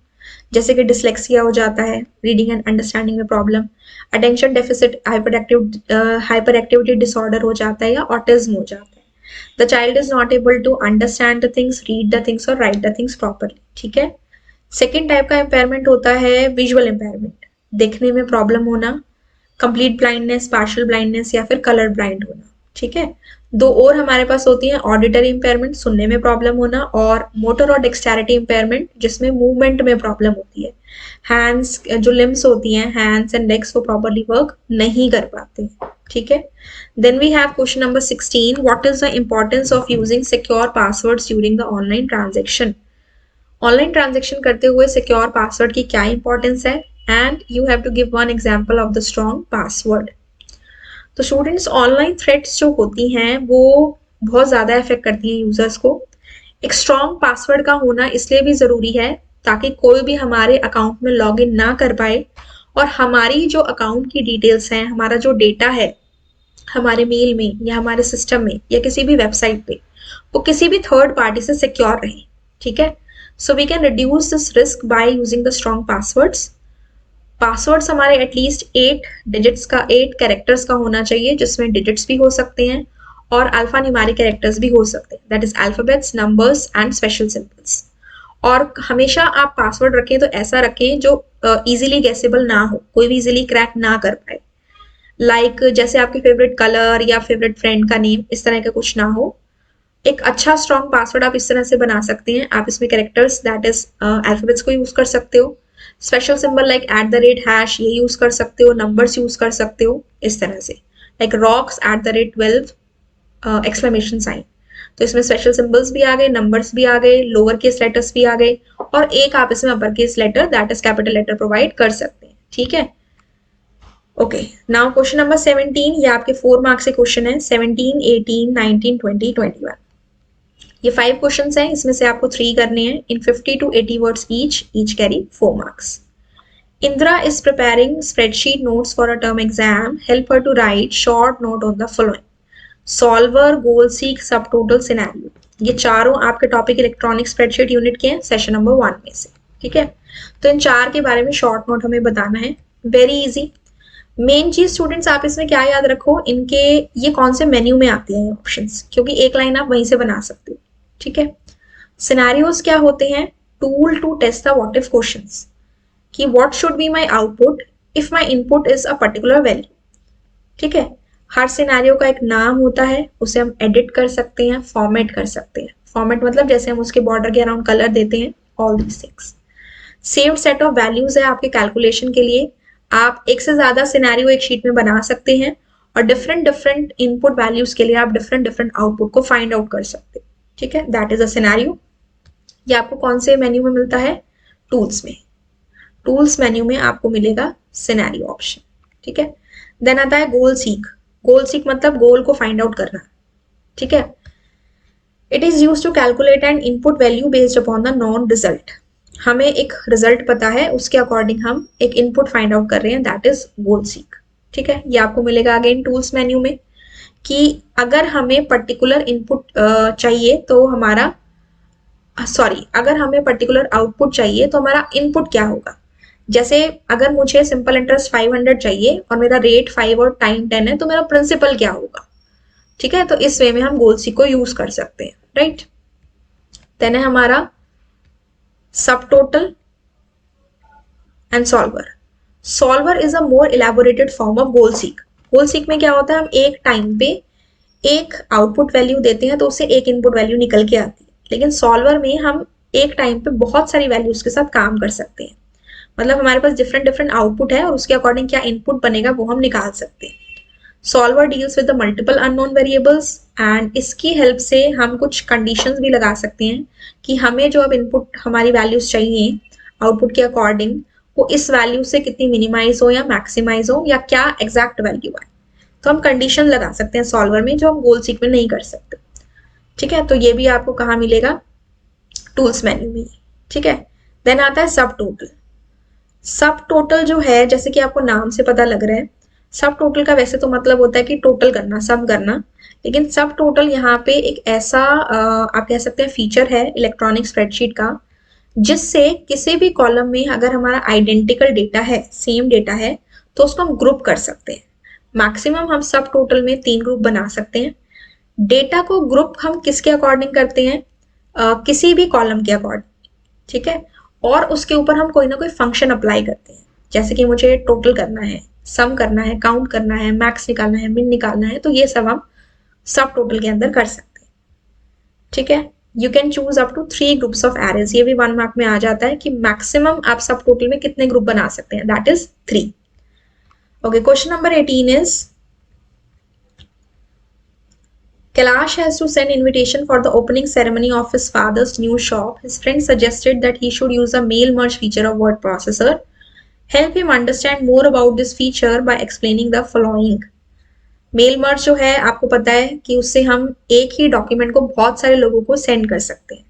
जैसे कि डिसलेक्सिया हो जाता है, रीडिंग एंड अंडरस्टैंडिंग में problem, attention deficit hyper activity disorder हो जाता है या ऑटिज्म हो जाता है। The child is not able to understand the things, read the things और राइट द थिंग्स प्रॉपरली। ठीक है। सेकेंड टाइप का इम्पेयरमेंट होता है विजुअल इम्पेयरमेंट, देखने में प्रॉब्लम होना, कंप्लीट ब्लाइंडनेस, पार्शियल ब्लाइंडनेस या फिर कलर ब्लाइंड होना। ठीक है। 2 और हमारे पास होती है, ऑडिटरी इम्पेयरमेंट, सुनने में प्रॉब्लम होना, और मोटर और डेक्सटेरिटी इम्पेयरमेंट जिसमें मूवमेंट में प्रॉब्लम होती है। हैंड्स, जो लिम्स होती हैं, हैंड्स एंड लेग्स, वो प्रॉपरली वर्क नहीं कर पाते। ठीक है। Then we have question number 16, what is the importance of using secure passwords during the online transaction. Online transaction करते हुए सिक्योर पासवर्ड की क्या इंपॉर्टेंस है, and you have to give one example of the strong password. तो students, online threats जो होती हैं वो बहुत ज़्यादा इफेक्ट करती हैं यूजर्स को। एक स्ट्रॉन्ग पासवर्ड का होना इसलिए भी ज़रूरी है ताकि कोई भी हमारे अकाउंट में लॉग इन ना कर पाए और हमारी जो अकाउंट की डिटेल्स हैं, हमारा जो डेटा है हमारे मेल में या हमारे सिस्टम में या किसी भी वेबसाइट पे, वो किसी भी थर्ड पार्टी से सिक्योर रहे। ठीक है। So we can reduce this risk by using the strong passwords. Passwords हमारे एटलीस्ट 8 डिजिट्स का, 8 कैरेक्टर्स का होना चाहिए, जिसमें डिजिट्स भी हो सकते हैं और अल्फा न्यूमेरिक कैरेक्टर्स भी हो सकते हैं, that is alphabets, numbers and special symbols. और हमेशा आप पासवर्ड रखें तो ऐसा रखें जो इजीली गेसेबल ना हो, कोई भी इजीली क्रैक ना कर पाए। लाइक जैसे आपके फेवरेट कलर या फेवरेट फ्रेंड का नेम, इस तरह का कुछ ना हो। एक अच्छा स्ट्रॉन्ग पासवर्ड आप इस तरह से बना सकते हैं। आप इसमें कैरेक्टर्स, दैट इज अल्फाबेट्स को यूज कर सकते हो, स्पेशल सिंबल लाइक @#, ये यूज कर सकते हो, नंबर्स यूज कर सकते हो इस तरह से, लाइक रॉक्स @12 एक्सक्लेमेशन साइन। तो इसमें स्पेशल सिंबल्स भी आ गए, नंबर्स भी आ गए, लोअर केस लेटर्स भी आ गए, और एक आप इसमें upper case letter, that is capital letter, provide कर सकते हैं। ठीक है। ओके, नाउ क्वेश्चन नंबर 17, ये आपके 4 मार्क्स के क्वेश्चन है। 17, 18, 19, 20, 21, ये 5 क्वेश्चन हैं। इसमें से आपको 3 करने हैं इन 50 to 80 words each carry 4 marks. Indra is preparing spreadsheet notes for a term exam. Help her to write short note on the following: solver, goal seek, subtotal, scenario। ये चारों आपके टॉपिक इलेक्ट्रॉनिक स्प्रेडशीट यूनिट के हैं, session number 1 में से। ठीक है। तो इन 4 के बारे में शॉर्ट नोट हमें बताना है। Very easy. मेन चीज स्टूडेंट्स, आप इसमें क्या याद रखो, इनके ये कौन से मेन्यू में आते हैं ऑप्शंस, क्योंकि एक लाइन आप वहीं से बना सकते हो। ठीक है। सिनेरियोज क्या होते हैं? Tool to test the what if questions, कि what should be my output if my input is a particular value. ठीक है। हर सिनेरियो का एक नाम होता है, उसे हम एडिट कर सकते हैं, फॉर्मेट कर सकते हैं। फॉर्मेट मतलब जैसे हम उसके बॉर्डर के अराउंड कलर देते हैं, all these things. Saved set of values है आपके कैलकुलेशन के लिए। आप एक से ज्यादा सिनेरियो एक शीट में बना सकते हैं और डिफरेंट डिफरेंट इनपुट वैल्यूज के लिए आप डिफरेंट डिफरेंट आउटपुट को फाइंड आउट कर सकते हैं। ठीक है। That is a scenario. ये आपको कौन से मेन्यू में मिलता है? टूल्स में। टूल्स मेन्यू में आपको मिलेगा सिनेरियो ऑप्शन। ठीक है। देन आता है गोल सीक। गोल सीक मतलब गोल को फाइंड आउट करना। ठीक है। It is use to calculate and input value based upon the known result. हमें एक रिजल्ट पता है, उसके अकॉर्डिंग हम एक इनपुट फाइंड आउट कर रहे हैं, दैट इज गोल सीक। ठीक है। ये आपको मिलेगा अगेन टूल्स मेन्यू में, कि अगर हमें पर्टिकुलर इनपुट चाहिए तो हमारा अगर हमें पर्टिकुलर आउटपुट चाहिए तो हमारा इनपुट क्या होगा। जैसे अगर मुझे सिंपल इंटरेस्ट 500 चाहिए और मेरा रेट 5 और टाइम 10 है, तो मेरा प्रिंसिपल क्या होगा। ठीक है। तो इस वे में हम गोल सी को यूज कर सकते हैं। राइट। देन है हमारा सब total and solver. Solver is a more elaborated form of goal seek. Goal seek में क्या होता है, हम एक टाइम पे एक आउटपुट वैल्यू देते हैं तो उससे एक इनपुट वैल्यू निकल के आती है, लेकिन सॉल्वर में हम एक टाइम पे बहुत सारी वैल्यूज के साथ काम कर सकते हैं। मतलब हमारे पास डिफरेंट डिफरेंट आउटपुट है और उसके अकॉर्डिंग क्या इनपुट बनेगा वो हम निकाल सकते हैं। Solver deals with the multiple unknown variables, and इसकी हेल्प से हम कुछ कंडीशंस भी लगा सकते हैं कि हमें जो अब इनपुट हमारी वैल्यूज चाहिए आउटपुट के अकॉर्डिंग, वो इस वैल्यू से कितनी मिनिमाइज हो या मैक्सिमाइज हो या क्या एग्जैक्ट वैल्यू है। तो हम कंडीशन लगा सकते हैं सॉल्वर में, जो हम गोल सीक में नहीं कर सकते। ठीक है, तो ये भी आपको कहाँ मिलेगा, टूल्स मेन्यू में। ठीक है, देन आता है सब टोटल। सब टोटल जो है, जैसे कि आपको नाम से पता लग रहा है, सब टोटल का वैसे तो मतलब होता है कि टोटल करना, सम करना, लेकिन सब टोटल यहाँ पे एक ऐसा आप कह सकते हैं फीचर है इलेक्ट्रॉनिक स्प्रेडशीट का, जिससे किसी भी कॉलम में अगर हमारा आइडेंटिकल डेटा है, सेम डेटा है, तो उसको हम ग्रुप कर सकते हैं। मैक्सिमम हम सब टोटल में 3 ग्रुप बना सकते हैं। डेटा को ग्रुप हम किसके अकॉर्डिंग करते हैं, किसी भी कॉलम के अकॉर्डिंग। ठीक है, और उसके ऊपर हम कोई ना कोई फंक्शन अप्लाई करते हैं, जैसे कि मुझे टोटल करना है, सम करना है, काउंट करना है, मैक्स निकालना है, मिन निकालना है, तो ये सब हम सब टोटल के अंदर कर सकते हैं। ठीक है, you can choose up to 3 groups of arrays, ये भी 1 मार्क में आ जाता है कि मैक्सिमम आप सब टोटल में कितने ग्रुप बना सकते हैं, that is 3। Okay, question number 18 is Kailash has to send invitation for the opening ceremony of his father's new shop. His friend suggested that he should use a mail merge feature of word processor. Help him understand more about this feature by explaining the following. Mail merge जो है आपको पता है कि उससे हम एक ही document को बहुत सारे लोगों को सेंड कर सकते हैं।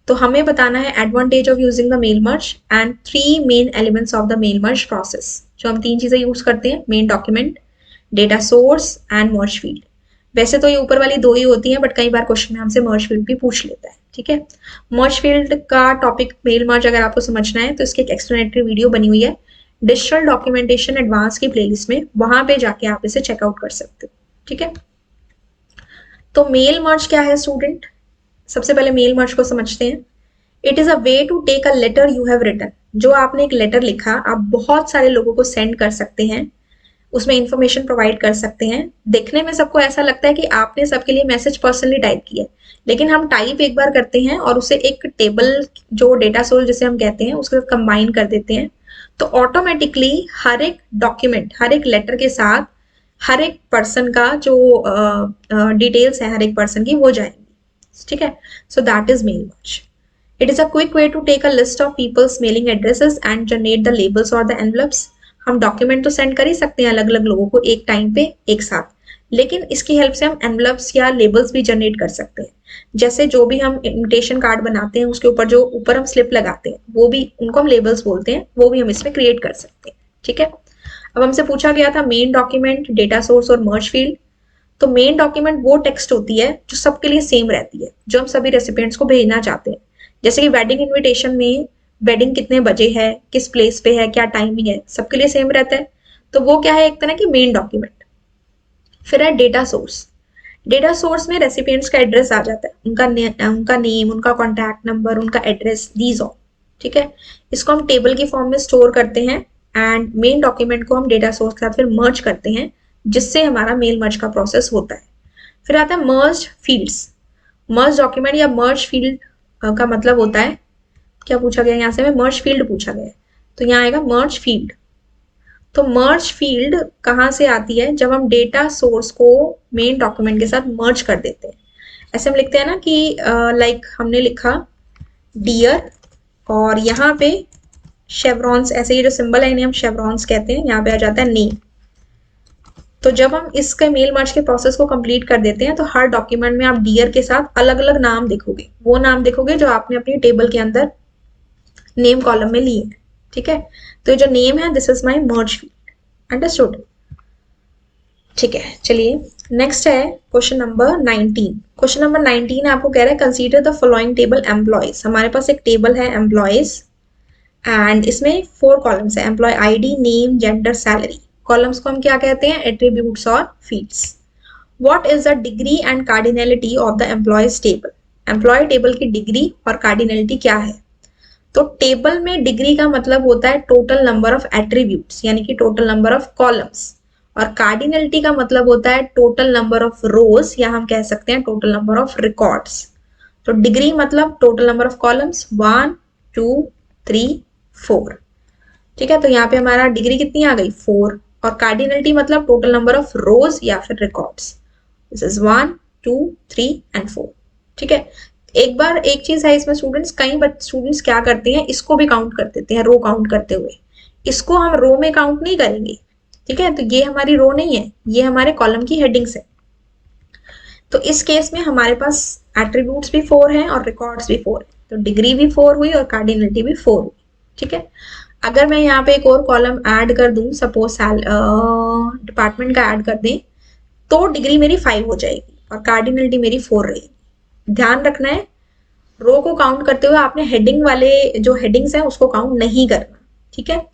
तो हमें बताना है advantage of using the mail merge and 3 main elements of the mail merge process. जो हम 3 चीजें यूज करते हैं, main document, data source and merge field. वैसे तो ये ऊपर वाली 2 ही होती हैं, बट कई बार क्वेश्चन में हमसे मर्ज फील्ड भी पूछ लेता है। ठीक है, मर्ज फील्ड का टॉपिक मेल मर्ज अगर आपको समझना है तो इसकी एक एक्सप्लेनेटरी वीडियो बनी हुई है डिजिटल डॉक्यूमेंटेशन एडवांस की प्लेलिस्ट में, वहां पे जाके आप इसे चेकआउट कर सकते हो। ठीक है, तो मेल मर्ज क्या है स्टूडेंट, सबसे पहले मेल मर्ज को समझते हैं। It is a way to take a letter you have written, जो आपने एक लेटर लिखा, आप बहुत सारे लोगों को सेंड कर सकते हैं, उसमें इंफॉर्मेशन प्रोवाइड कर सकते हैं। देखने में सबको ऐसा लगता है कि आपने सबके लिए मैसेज पर्सनली टाइप किया है, लेकिन हम टाइप एक बार करते हैं और उसे एक टेबल, जो डेटा सोर्स जिसे हम कहते हैं, उसके साथ कंबाइन कर देते हैं, तो ऑटोमेटिकली हर एक डॉक्यूमेंट, हर एक लेटर के साथ हर एक पर्सन का जो डिटेल्स है हर एक पर्सन की, वो जाएंगी। ठीक है, so that is mail merge. It is a quick way to take a list of people's mailing addresses and generate the labels or the envelopes. हम डॉक्यूमेंट तो सेंड कर ही सकते हैं अलग अलग लोगों को एक टाइम पे एक साथ, लेकिन इसकी हेल्प से हम एनवलप्स या लेबल्स भी जनरेट कर सकते हैं। जैसे जो भी हम इन्विटेशन कार्ड बनाते हैं, उसके ऊपर जो ऊपर हम स्लिप लगाते हैं, वो भी, उनको हम लेबल्स बोलते हैं, वो भी हम इसमें क्रिएट कर सकते हैं। ठीक है, अब हमसे पूछा गया था मेन डॉक्यूमेंट, डेटा सोर्स और मर्ज फील्ड। तो मेन डॉक्यूमेंट वो टेक्स्ट होती है जो सबके लिए सेम रहती है, जो हम सभी रेसिपिएंट्स को भेजना चाहते हैं। जैसे कि वेडिंग इनविटेशन में वेडिंग कितने बजे है, किस प्लेस पे है, क्या टाइमिंग है, सबके लिए सेम रहता है, तो वो क्या है, एक तरह की मेन डॉक्यूमेंट। फिर है डेटा सोर्स। डेटा सोर्स में रेसिपिएंट्स का एड्रेस आ जाता है, उनका नेम, उनका कॉन्टैक्ट नंबर, उनका एड्रेस, दीज ऑल। ठीक है, इसको हम टेबल की फॉर्म में स्टोर करते हैं एंड मेन डॉक्यूमेंट को हम डेटा सोर्स के साथ फिर मर्ज करते हैं, जिससे हमारा मेल मर्ज का प्रोसेस होता है। फिर आता है मर्ज फील्ड्स। मर्ज डॉक्यूमेंट या मर्ज फील्ड का मतलब होता है, क्या पूछा गया यहाँ से, हमें मर्ज फील्ड पूछा गया है, तो यहाँ आएगा मर्ज फील्ड। तो मर्ज फील्ड कहाँ से आती है, जब हम डेटा सोर्स को मेन डॉक्यूमेंट के साथ मर्ज कर देते हैं। ऐसे हम लिखते हैं ना कि लाइक हमने लिखा डियर और यहाँ पे शेवरॉन्स, ऐसे ये जो सिंबल है इन्हें हम शेवरॉन्स कहते हैं, यहाँ पे आ जाता है नेम। तो जब हम इसके मेल मर्ज के प्रोसेस को कंप्लीट कर देते हैं, तो हर डॉक्यूमेंट में आप डियर के साथ अलग अलग नाम देखोगे, वो नाम देखोगे जो आपने अपनी टेबल के अंदर नेम कॉलम में लिए। ठीक है, तो ये जो नेम है, this is my merge field, understood. ठीक है, चलिए नेक्स्ट है क्वेश्चन नंबर 19। क्वेश्चन नंबर 19 आपको कह रहा है consider the following table employees. हमारे पास एक टेबल है एम्प्लॉयज एंड इसमें 4 कॉलम्स है, employee ID, name, gender, salary. Columns को हम क्या कहते हैं, एट्रीब्यूट्स और fields. What is the degree and cardinality of the employees table. Employee table की डिग्री और कार्डिनलिटी क्या है। तो टेबल में डिग्री का मतलब होता है टोटल नंबर ऑफ एट्रीब्यूट्स, यानी कि टोटल नंबर ऑफ कॉलम्स, और कार्डिनलिटी का मतलब होता है टोटल नंबर ऑफ रोज, या हम कह सकते हैं टोटल नंबर ऑफ रिकॉर्ड्स। तो डिग्री मतलब टोटल नंबर ऑफ कॉलम्स 1 2 3 4। ठीक है, तो यहाँ पे हमारा डिग्री कितनी आ गई, 4, और कार्डिनलिटी मतलब टोटल नंबर ऑफ रोज या फिर रिकॉर्ड्स। This is 1 2 3 and 4। ठीक है, एक बार एक चीज है इसमें स्टूडेंट्स, कई स्टूडेंट्स क्या करते हैं, इसको भी काउंट कर देते हैं रो काउंट करते हुए। इसको हम रो में काउंट नहीं करेंगे, ठीक है, तो ये हमारी रो नहीं है, ये हमारे कॉलम की हेडिंग्स है। तो इस केस में हमारे पास एट्रीब्यूट्स भी 4 हैं और रिकॉर्ड्स भी 4 है, तो डिग्री भी 4 हुई और कार्डिनलिटी भी 4 हुई। ठीक है, अगर मैं यहाँ पे एक और कॉलम ऐड कर दूं, सपोज डिपार्टमेंट का ऐड कर दें, तो डिग्री मेरी 5 हो जाएगी और कार्डिनलिटी मेरी 4 रहेगी। ध्यान रखना है, रो को काउंट करते हुए आपने हेडिंग वाले जो हेडिंग्स हैं उसको काउंट नहीं करना। ठीक है,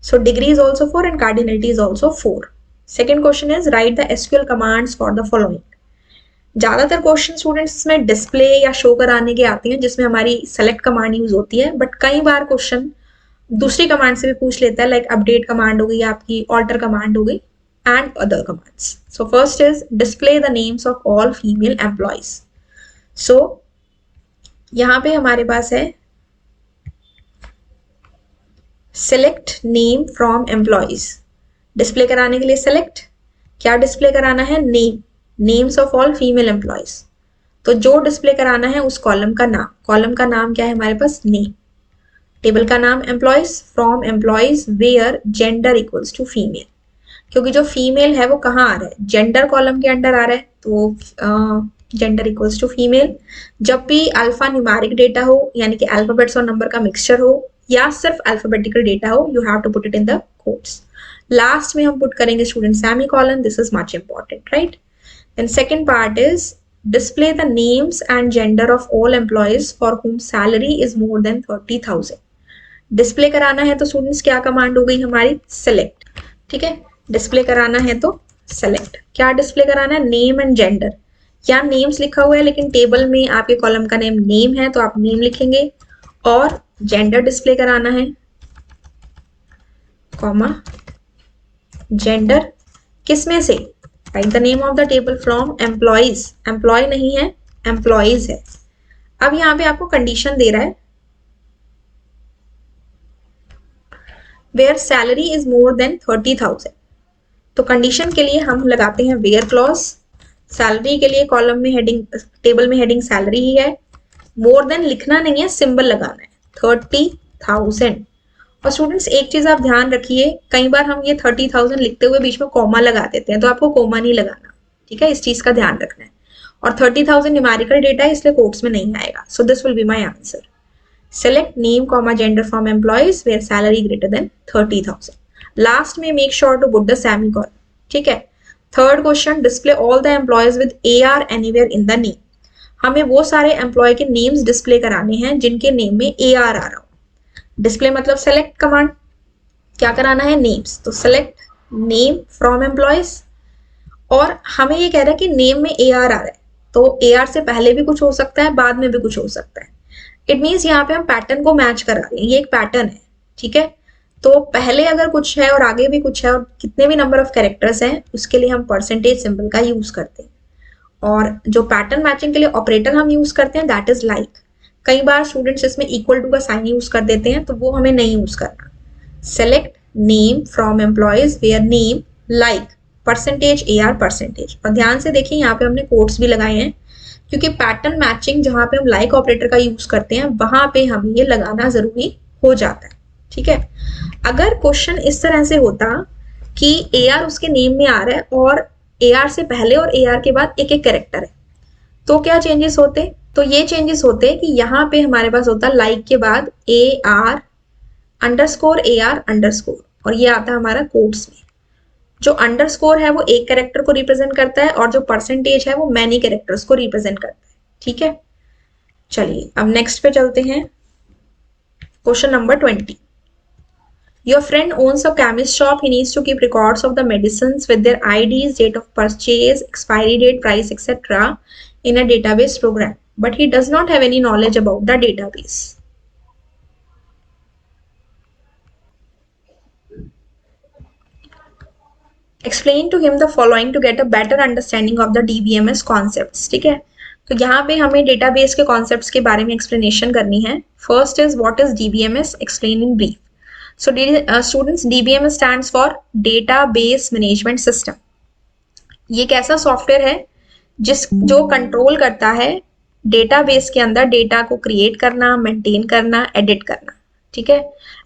so degree is also 4 and cardinality is also 4। Second question is right the SQL commands for the following. ज्यादातर क्वेश्चन स्टूडेंट्स में डिस्प्ले या शो कराने के आते हैं जिसमें हमारी सेलेक्ट कमांड यूज होती है, बट कई बार क्वेश्चन दूसरी कमांड से भी पूछ लेता है, लाइक अपडेट कमांड हो गई आपकी, ऑल्टर कमांड हो गई and other commands. So first is display the names of all female employees. So यहां पे हमारे पास है select name from employees. Display कराने के लिए सेलेक्ट, क्या डिस्प्ले कराना है, name, names of all female employees. तो जो डिस्प्ले कराना है उस कॉलम का नाम, कॉलम का नाम क्या है हमारे पास, नेम, टेबल का नाम employees, from employees where gender equals to female, क्योंकि जो फीमेल है वो कहाँ आ रहा है, जेंडर कॉलम के अंडर आ रहा है, तो जेंडर इक्वल्स टू फीमेल। जब भी अल्फा न्यूमेरिक डेटा हो, यानी कि अल्फाबेट्स और नंबर का मिक्सचर हो, या सिर्फ अल्फाबेटिकल डेटा हो, you have to put it in the quotes. Last में हम पुट करेंगे student semicolon, this is much important, right. Then second part is display the names and gender of all employees for whom salary is more than 30,000। Display कराना है तो students क्या command हो गई हमारी, सेलेक्ट। ठीक है, डिस्प्ले कराना है तो सेलेक्ट, क्या डिस्प्ले कराना है, नेम एंड जेंडर। यहाँ नेम्स लिखा हुआ है लेकिन टेबल में आपके कॉलम का नेम नेम है तो आप नेम लिखेंगे, और जेंडर डिस्प्ले कराना है, कॉमा जेंडर किस में से, write the name of the table from employees, employee नहीं है एम्प्लॉयज है। अब यहाँ पे आपको कंडीशन दे रहा है where salary is more than 30,000, तो कंडीशन के लिए हम लगाते हैं वेयर क्लॉज। सैलरी के लिए कॉलम में हेडिंग, टेबल में हेडिंग सैलरी ही है, मोर देन लिखना नहीं है, सिंबल लगाना है 30,000। और स्टूडेंट्स एक चीज आप ध्यान रखिए, कई बार हम ये 30,000 लिखते हुए बीच में कोमा लगा देते हैं, तो आपको कोमा नहीं लगाना, ठीक है, इस चीज का ध्यान रखना है। और 30,000 न्यूमेरिकल डेटा है इसलिए कोट्स में नहीं आएगा, so this will be my answer. Select name comma gender from employees where salary greater than 30,000। Last में make sure to put the semicolon. ठीक है, third question, display all the employees with AR anywhere in the name. हमें वो सारे employ के names display कराने हैं जिनके नेम में AR आ रहा हो। डिस्प्ले मतलब सेलेक्ट कमांड, क्या कराना है, नेम्स, तो सेलेक्ट नेम फ्रॉम एम्प्लॉयज, और हमें ये कह रहा है कि नेम में AR आ रहा है, तो AR से पहले भी कुछ हो सकता है, बाद में भी कुछ हो सकता है। इट मीन्स यहाँ पे हम पैटर्न को मैच करा रहे हैं, ये एक पैटर्न है। ठीक है, तो पहले अगर कुछ है और आगे भी कुछ है और कितने भी नंबर ऑफ कैरेक्टर्स हैं, उसके लिए हम परसेंटेज सिंबल का यूज करते हैं। और जो पैटर्न मैचिंग के लिए ऑपरेटर हम यूज करते हैं दैट इज लाइक। कई बार स्टूडेंट्स इसमें इक्वल टू का साइन यूज कर देते हैं, तो वो हमें नहीं यूज करना। Select name from employees where name like percentage AR percentage. और ध्यान से देखिए यहाँ पे हमने कोट्स भी लगाए हैं, क्योंकि पैटर्न मैचिंग जहां पे हम लाइक ऑपरेटर का यूज करते हैं वहां पे हमें ये लगाना जरूरी हो जाता है। ठीक है, अगर क्वेश्चन इस तरह से होता कि AR उसके नेम में आ रहा है और AR से पहले और AR के बाद एक एक कैरेक्टर है, तो क्या चेंजेस होते, तो ये चेंजेस होते कि यहाँ पे हमारे पास होता लाइक के बाद AR अंडरस्कोर AR अंडरस्कोर, और ये आता है हमारा कोट्स में। जो अंडरस्कोर है वो एक कैरेक्टर को रिप्रेजेंट करता है और जो परसेंटेज है वो मैनी कैरेक्टर्स को रिप्रेजेंट करता है। ठीक है, चलिए अब नेक्स्ट पे चलते हैं। Question number 20, your friend owns a chemist shop, he needs to keep records of the medicines with their IDs, date of purchase, expiry date, price etcetera in a database program, but he does not have any knowledge about the database. Explain to him the following to get a better understanding of the DBMS concepts. ठीक है, तो यहाँ पे हमें database के concepts के बारे में एक्सप्लेनेशन करनी है। First is what is DBMS, explain in brief. So students, DBM stands for database management system. ये एक ऐसा सॉफ्टवेयर है जो कंट्रोल करता है डेटाबेस के अंदर डेटा को क्रिएट करना, मेंटेन करना, एडिट करना, ठीक है।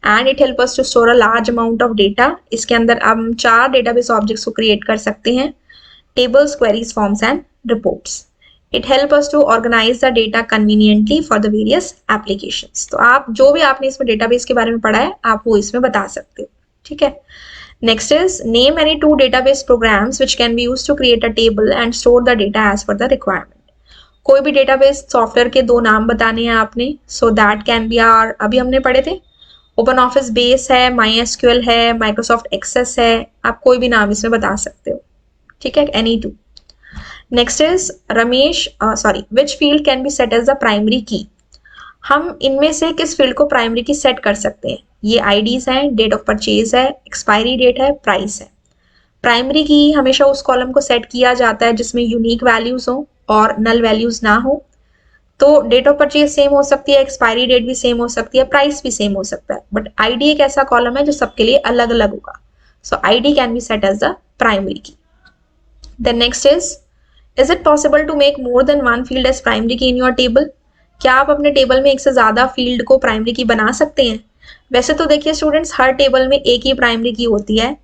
And it help us to store a large amount of data. इसके अंदर हम 4 डेटाबेस ऑब्जेक्ट्स को क्रिएट कर सकते हैं: tables, queries, forms and reports. It help us to organise the data conveniently for the various applications. तो आप जो भी आपने इसमें डेटाबेस के बारे में पढ़ा है आप वो इसमें बता सकते हो, ठीक है। Next is name any 2 database programs which can be used to create a table and store the data as per the requirement. कोई भी डेटाबेस सॉफ्टवेयर के 2 नाम बताने हैं आपने। So that can be are, अभी हमने पढ़े थे, ओपन ऑफिस बेस है, MySQL है, माइक्रोसॉफ्ट एक्सेस है। आप कोई भी नाम इसमें बता सकते हो, ठीक है, any 2। Next is Ramesh, which field can be set as the primary key. हम इनमें से किस फील्ड को प्राइमरी की सेट कर सकते हैं? ये आईडीज हैं, डेट ऑफ परचेज है, एक्सपायरी डेट है, प्राइस है। प्राइमरी की हमेशा उस कॉलम को सेट किया जाता है जिसमें यूनिक वैल्यूज हो और नल वैल्यूज ना हो। तो डेट ऑफ परचेज सेम हो सकती है, एक्सपायरी डेट भी सेम हो सकती है, प्राइस भी सेम हो सकता है, बट आईडी एक ऐसा कॉलम है जो सबके लिए अलग अलग होगा। So ID can be set as the primary key. Then next is it possible to make more than 1 field as primary key in your table. क्या आप अपने टेबल में एक से ज्यादा फील्ड को प्राइमरी की बना सकते हैं? वैसे तो देखिए स्टूडेंट्स, हर टेबल में एक ही प्राइमरी की होती है,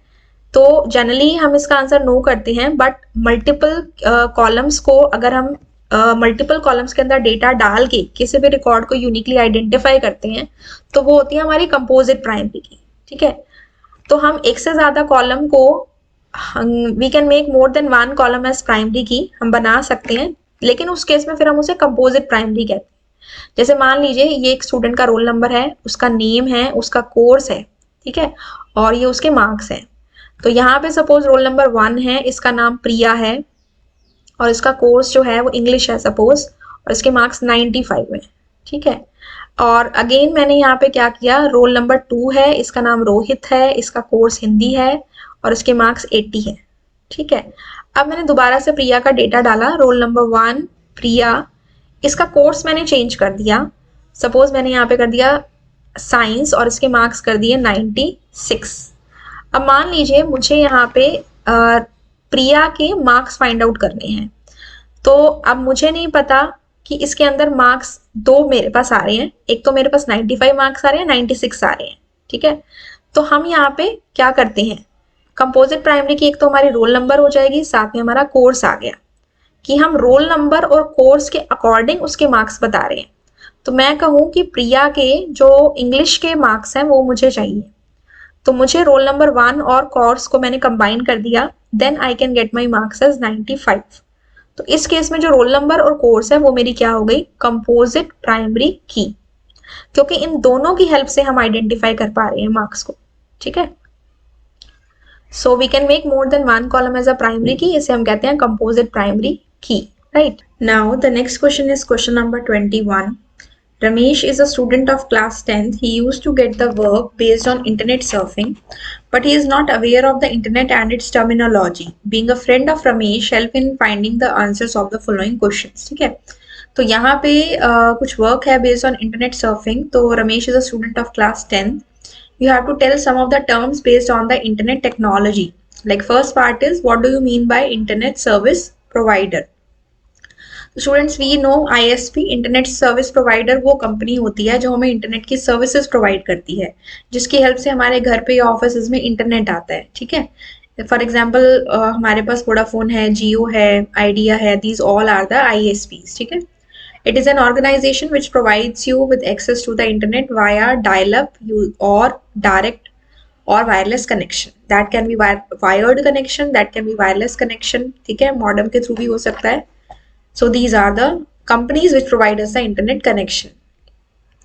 तो जनरली हम इसका आंसर नो करते हैं। बट मल्टीपल कॉलम्स को अगर हम मल्टीपल कॉलम्स के अंदर डेटा डाल के किसी भी रिकॉर्ड को यूनिकली आइडेंटिफाई करते हैं तो वो होती है हमारी कंपोजिट प्राइमरी की, ठीक है। तो हम एक से ज्यादा कॉलम को, we can make more than 1 column as primary key, हम बना सकते हैं, लेकिन उस केस में फिर हम उसे कंपोजिट प्राइमरी कहते हैं। जैसे मान लीजिए ये एक स्टूडेंट का रोल नंबर है, उसका नेम है, उसका कोर्स है, ठीक है, और ये उसके मार्क्स हैं। तो यहाँ पे सपोज रोल नंबर 1 है, इसका नाम प्रिया है और इसका कोर्स जो है वो इंग्लिश है सपोज, और इसके मार्क्स 95 है, ठीक है। और अगेन मैंने यहाँ पे क्या किया, रोल नंबर 2 है, इसका नाम रोहित है, इसका कोर्स हिंदी है और इसके मार्क्स 80 है, ठीक है। अब मैंने दोबारा से प्रिया का डेटा डाला, रोल नंबर 1 प्रिया, इसका कोर्स मैंने चेंज कर दिया, सपोज मैंने यहाँ पे कर दिया साइंस और इसके मार्क्स कर दिए 96। अब मान लीजिए मुझे यहाँ पे प्रिया के मार्क्स फाइंड आउट करने हैं, तो अब मुझे नहीं पता कि इसके अंदर मार्क्स 2 मेरे पास आ रहे हैं, एक तो मेरे पास 95 मार्क्स आ रहे हैं, 96 आ रहे हैं, ठीक है। तो हम यहाँ पे क्या करते हैं, कंपोजिट प्राइमरी की एक तो हमारी रोल नंबर हो जाएगी, साथ में हमारा कोर्स आ गया, कि हम रोल नंबर और कोर्स के अकॉर्डिंग उसके मार्क्स बता रहे हैं। तो मैं कहूँ कि प्रिया के जो इंग्लिश के मार्क्स हैं वो मुझे चाहिए, तो मुझे रोल नंबर 1 और कोर्स को मैंने कंबाइन कर दिया, then I can get my marks as 95। तो इस केस में जो रोल नंबर और कोर्स है वो मेरी क्या हो गई, कंपोजिट प्राइमरी की, क्योंकि इन दोनों की हेल्प से हम आइडेंटिफाई कर पा रहे हैं मार्क्स को, ठीक है। So we can make more than 1 column as a primary key, इसे हम कहते हैं composite primary key, right? Now the next question is question number 21. Ramesh is a student of class 10th. He used to get the work based on internet surfing, but he is not aware of the internet and its terminology. Being a friend of Ramesh, help in finding the answers of the following questions. ठीक है, तो यहाँ पे कुछ work है based on internet surfing. तो Ramesh is a student of class 10th. You have to tell some of the terms based on the internet technology. Like first part is, what do you mean by internet service provider? Students, we know ISP, internet service provider, वो company होती है जो हमें internet की services provide करती है, जिसकी help से हमारे घर पे या ऑफिस में इंटरनेट आता है, ठीक है। फॉर एग्जाम्पल हमारे पास वोडाफोन है, जियो है, आइडिया है, these all are the ISPs, ठीक है। It is an organisation which provides you with access to the internet via dial up और डायरेक्ट और wireless connection. That can be wired connection, that can be wireless connection, ठीक है, modem के through भी हो सकता है। So these are the companies which provide us the internet connection.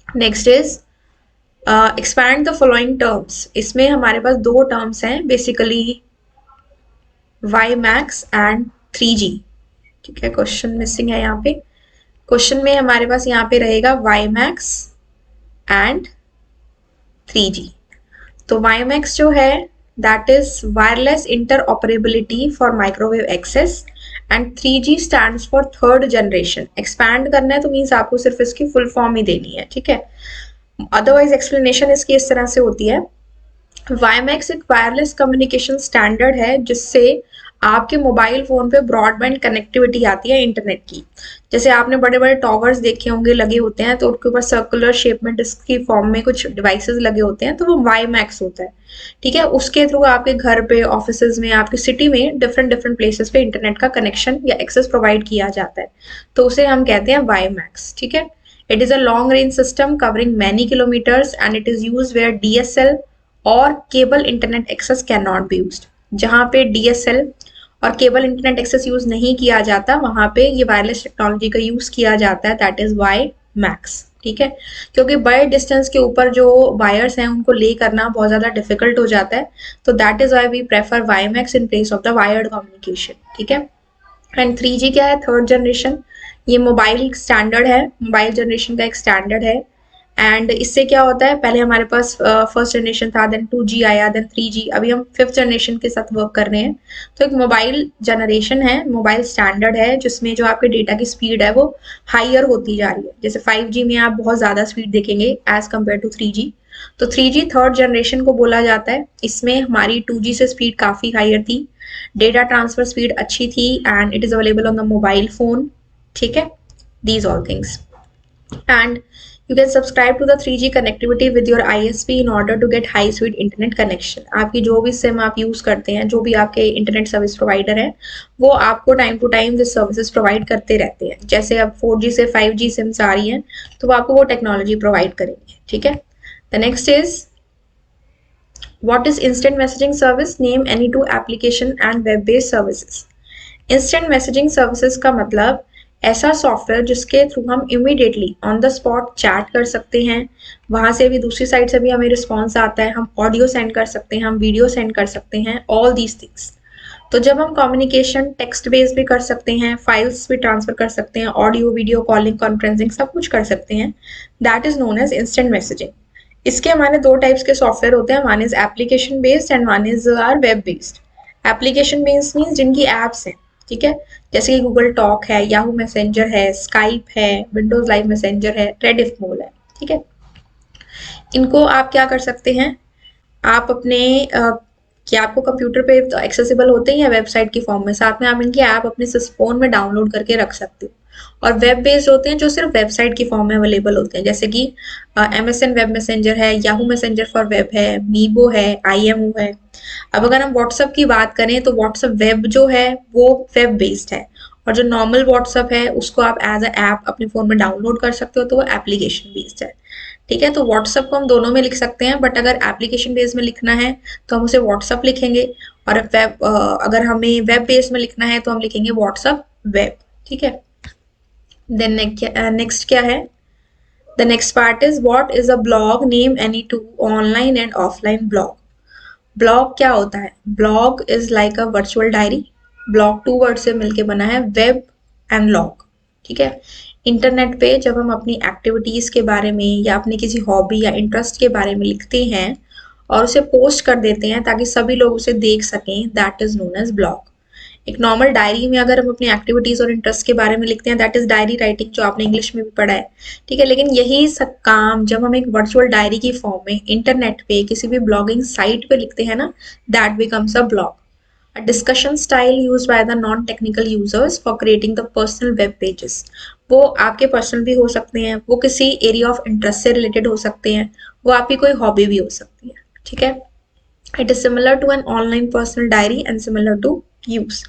Next is expand the following terms. इसमें हमारे पास 2 terms हैं basically, WiMAX and 3G, ठीक है। क्वेश्चन मिसिंग है यहाँ पे, क्वेश्चन में हमारे पास यहाँ पे रहेगा WiMAX and 3G। तो WiMAX जो है that is wireless interoperability for microwave access, and 3G stands for third generation. Expand करना है तो मीन्स आपको सिर्फ इसकी फुल फॉर्म ही देनी है, ठीक है। अदरवाइज एक्सप्लेनेशन इसकी इस तरह से होती है वाईमैक्स एक वायरलेस कम्युनिकेशन स्टैंडर्ड है जिससे आपके मोबाइल फोन पे ब्रॉडबैंड कनेक्टिविटी आती है इंटरनेट की। जैसे आपने बड़े बड़े टॉवर्स देखे होंगे लगे होते हैं, तो उनके ऊपर सर्कुलर शेप में डिस्क की फॉर्म में कुछ डिवाइसेस लगे होते हैं, तो वो वाईमैक्स होता है। ठीक है, उसके थ्रू आपके घर पे, ऑफिस में, आपकी सिटी में डिफरेंट डिफरेंट प्लेसेस पे इंटरनेट का कनेक्शन या एक्सेस प्रोवाइड किया जाता है, तो उसे हम कहते हैं वाईमैक्स। ठीक है, it is a long range system covering many kilometers and it is use where DSL और cable internet access can not be used. जहां पे डीएसएल और केबल इंटरनेट एक्सेस यूज नहीं किया जाता, वहां पे ये वायरलेस टेक्नोलॉजी का यूज किया जाता है, दैट इज वाई मैक्स। ठीक है, क्योंकि बड़े डिस्टेंस के ऊपर जो वायर्स हैं उनको ले करना बहुत ज्यादा डिफिकल्ट हो जाता है, तो that is why we prefer WiMAX in place of the wired communication. ठीक है, एंड 3G क्या है? Third generation. ये मोबाइल स्टैंडर्ड है, मोबाइल जनरेशन का एक स्टैंडर्ड है। एंड इससे क्या होता है, पहले हमारे पास फर्स्ट जनरेशन था, देन 2G आया, देन 3G, अभी हम फिफ्थ जनरेशन के साथ वर्क कर रहे हैं। तो एक मोबाइल जनरेशन है, मोबाइल स्टैंडर्ड है, जिसमें जो आपके डेटा की स्पीड है वो हाइयर होती जा रही है। जैसे 5G में आप बहुत ज्यादा स्पीड देखेंगे एज कम्पेयर टू 3G। तो 3G थर्ड जनरेशन को बोला जाता है। इसमें हमारी 2G से स्पीड काफी हाइयर थी, डेटा ट्रांसफर स्पीड अच्छी थी, and it is available on the mobile phone. ठीक है, these all things. And you can subscribe to the 3G connectivity with your ISP in order to get high speed internet connection। आपकी जो भी SIM आप use करते हैं, जो भी आपके इंटरनेट सर्विस प्रोवाइडर है, वो आपको time to time this services provide करते रहते हैं। जैसे अब 4G से 5G सिम्स आ रही हैं, तो वो आपको वो टेक्नोलॉजी प्रोवाइड करेंगे। ठीक है, the next is what is instant messaging service? Name any two application and web based services। Instant messaging services का मतलब ऐसा सॉफ्टवेयर जिसके थ्रू हम immediately on the spot chat कर सकते हैं, वहां से भी दूसरी साइड से भी हमें रिस्पॉन्स आता है, हम ऑडियो सेंड कर सकते हैं, हम वीडियो सेंड कर सकते हैं, ऑल दीज थिंग्स। तो जब हम कम्युनिकेशन टेक्स्ट बेस्ड भी कर सकते हैं, फाइल्स भी ट्रांसफर कर सकते हैं, ऑडियो वीडियो कॉलिंग कॉन्फ्रेंसिंग सब कुछ कर सकते हैं, that is known as instant messaging. इसके हमारे दो टाइप्स के सॉफ्टवेयर होते हैं, one is application based and one is are web based. Application based means जिनकी एप्स हैं। ठीक है, जैसे कि गूगल टॉक है, याहू मैसेंजर है, स्काइप है, विंडोज लाइव मैसेंजर है, रेडिफ है। ठीक है, इनको आप क्या कर सकते हैं, आप अपने कि आपको कंप्यूटर पे तो एक्सेसिबल होते ही हैं वेबसाइट की फॉर्म में, साथ में आप इनकी ऐप अपने फोन में डाउनलोड करके रख सकते हो। और वेब बेस्ड होते हैं जो सिर्फ वेबसाइट की फॉर्म में अवेलेबल होते हैं, जैसे कि MSN वेब मैसेंजर है, याहू मैसेंजर फॉर वेब है, मीबो है, IMO है। अब अगर हम व्हाट्सएप की बात करें तो व्हाट्सएप वेब जो है वो वेब बेस्ड है, और जो नॉर्मल व्हाट्सएप है उसको आप एज अ ऐप अपने फोन में डाउनलोड कर सकते हो, तो वो एप्लीकेशन बेस्ड है। ठीक है, तो व्हाट्सएप को हम दोनों में लिख सकते हैं, बट अगर एप्लीकेशन बेस में लिखना है तो हम उसे व्हाट्सएप लिखेंगे, और अगर हमें वेब बेस में लिखना है तो हम लिखेंगे व्हाट्सएप वेब। ठीक है, देन नेक्स्ट क्या है, the next part is what is a blog? Name any two online and offline blog. Blog क्या होता है? Blog is like a virtual diary. Blog two word से मिलके बना है, वेब एंड लॉग। ठीक है, इंटरनेट पे जब हम अपनी एक्टिविटीज के बारे में या अपनी किसी हॉबी या इंटरेस्ट के बारे में लिखते हैं और उसे पोस्ट कर देते हैं ताकि सभी लोग उसे देख सकें, that is known as blog. एक नॉर्मल डायरी में अगर हम अपनी एक्टिविटीज और इंटरेस्ट के बारे में लिखते हैं, दैट इज डायरी राइटिंग, जो आपने इंग्लिश में भी पढ़ा है। ठीक है, लेकिन यही सब काम जब हम एक वर्चुअल डायरी की फॉर्म में इंटरनेट पे किसी भी ब्लॉगिंग साइट पे लिखते हैं ना, that becomes a blog. A discussion style used by the non-technical users for creating the personal web pages। वो आपके पर्सनल भी हो सकते हैं, वो किसी एरिया ऑफ इंटरेस्ट से रिलेटेड हो सकते हैं, वो आपकी कोई हॉबी भी हो सकती है। ठीक है, it is similar to an online personal diary and similar to use.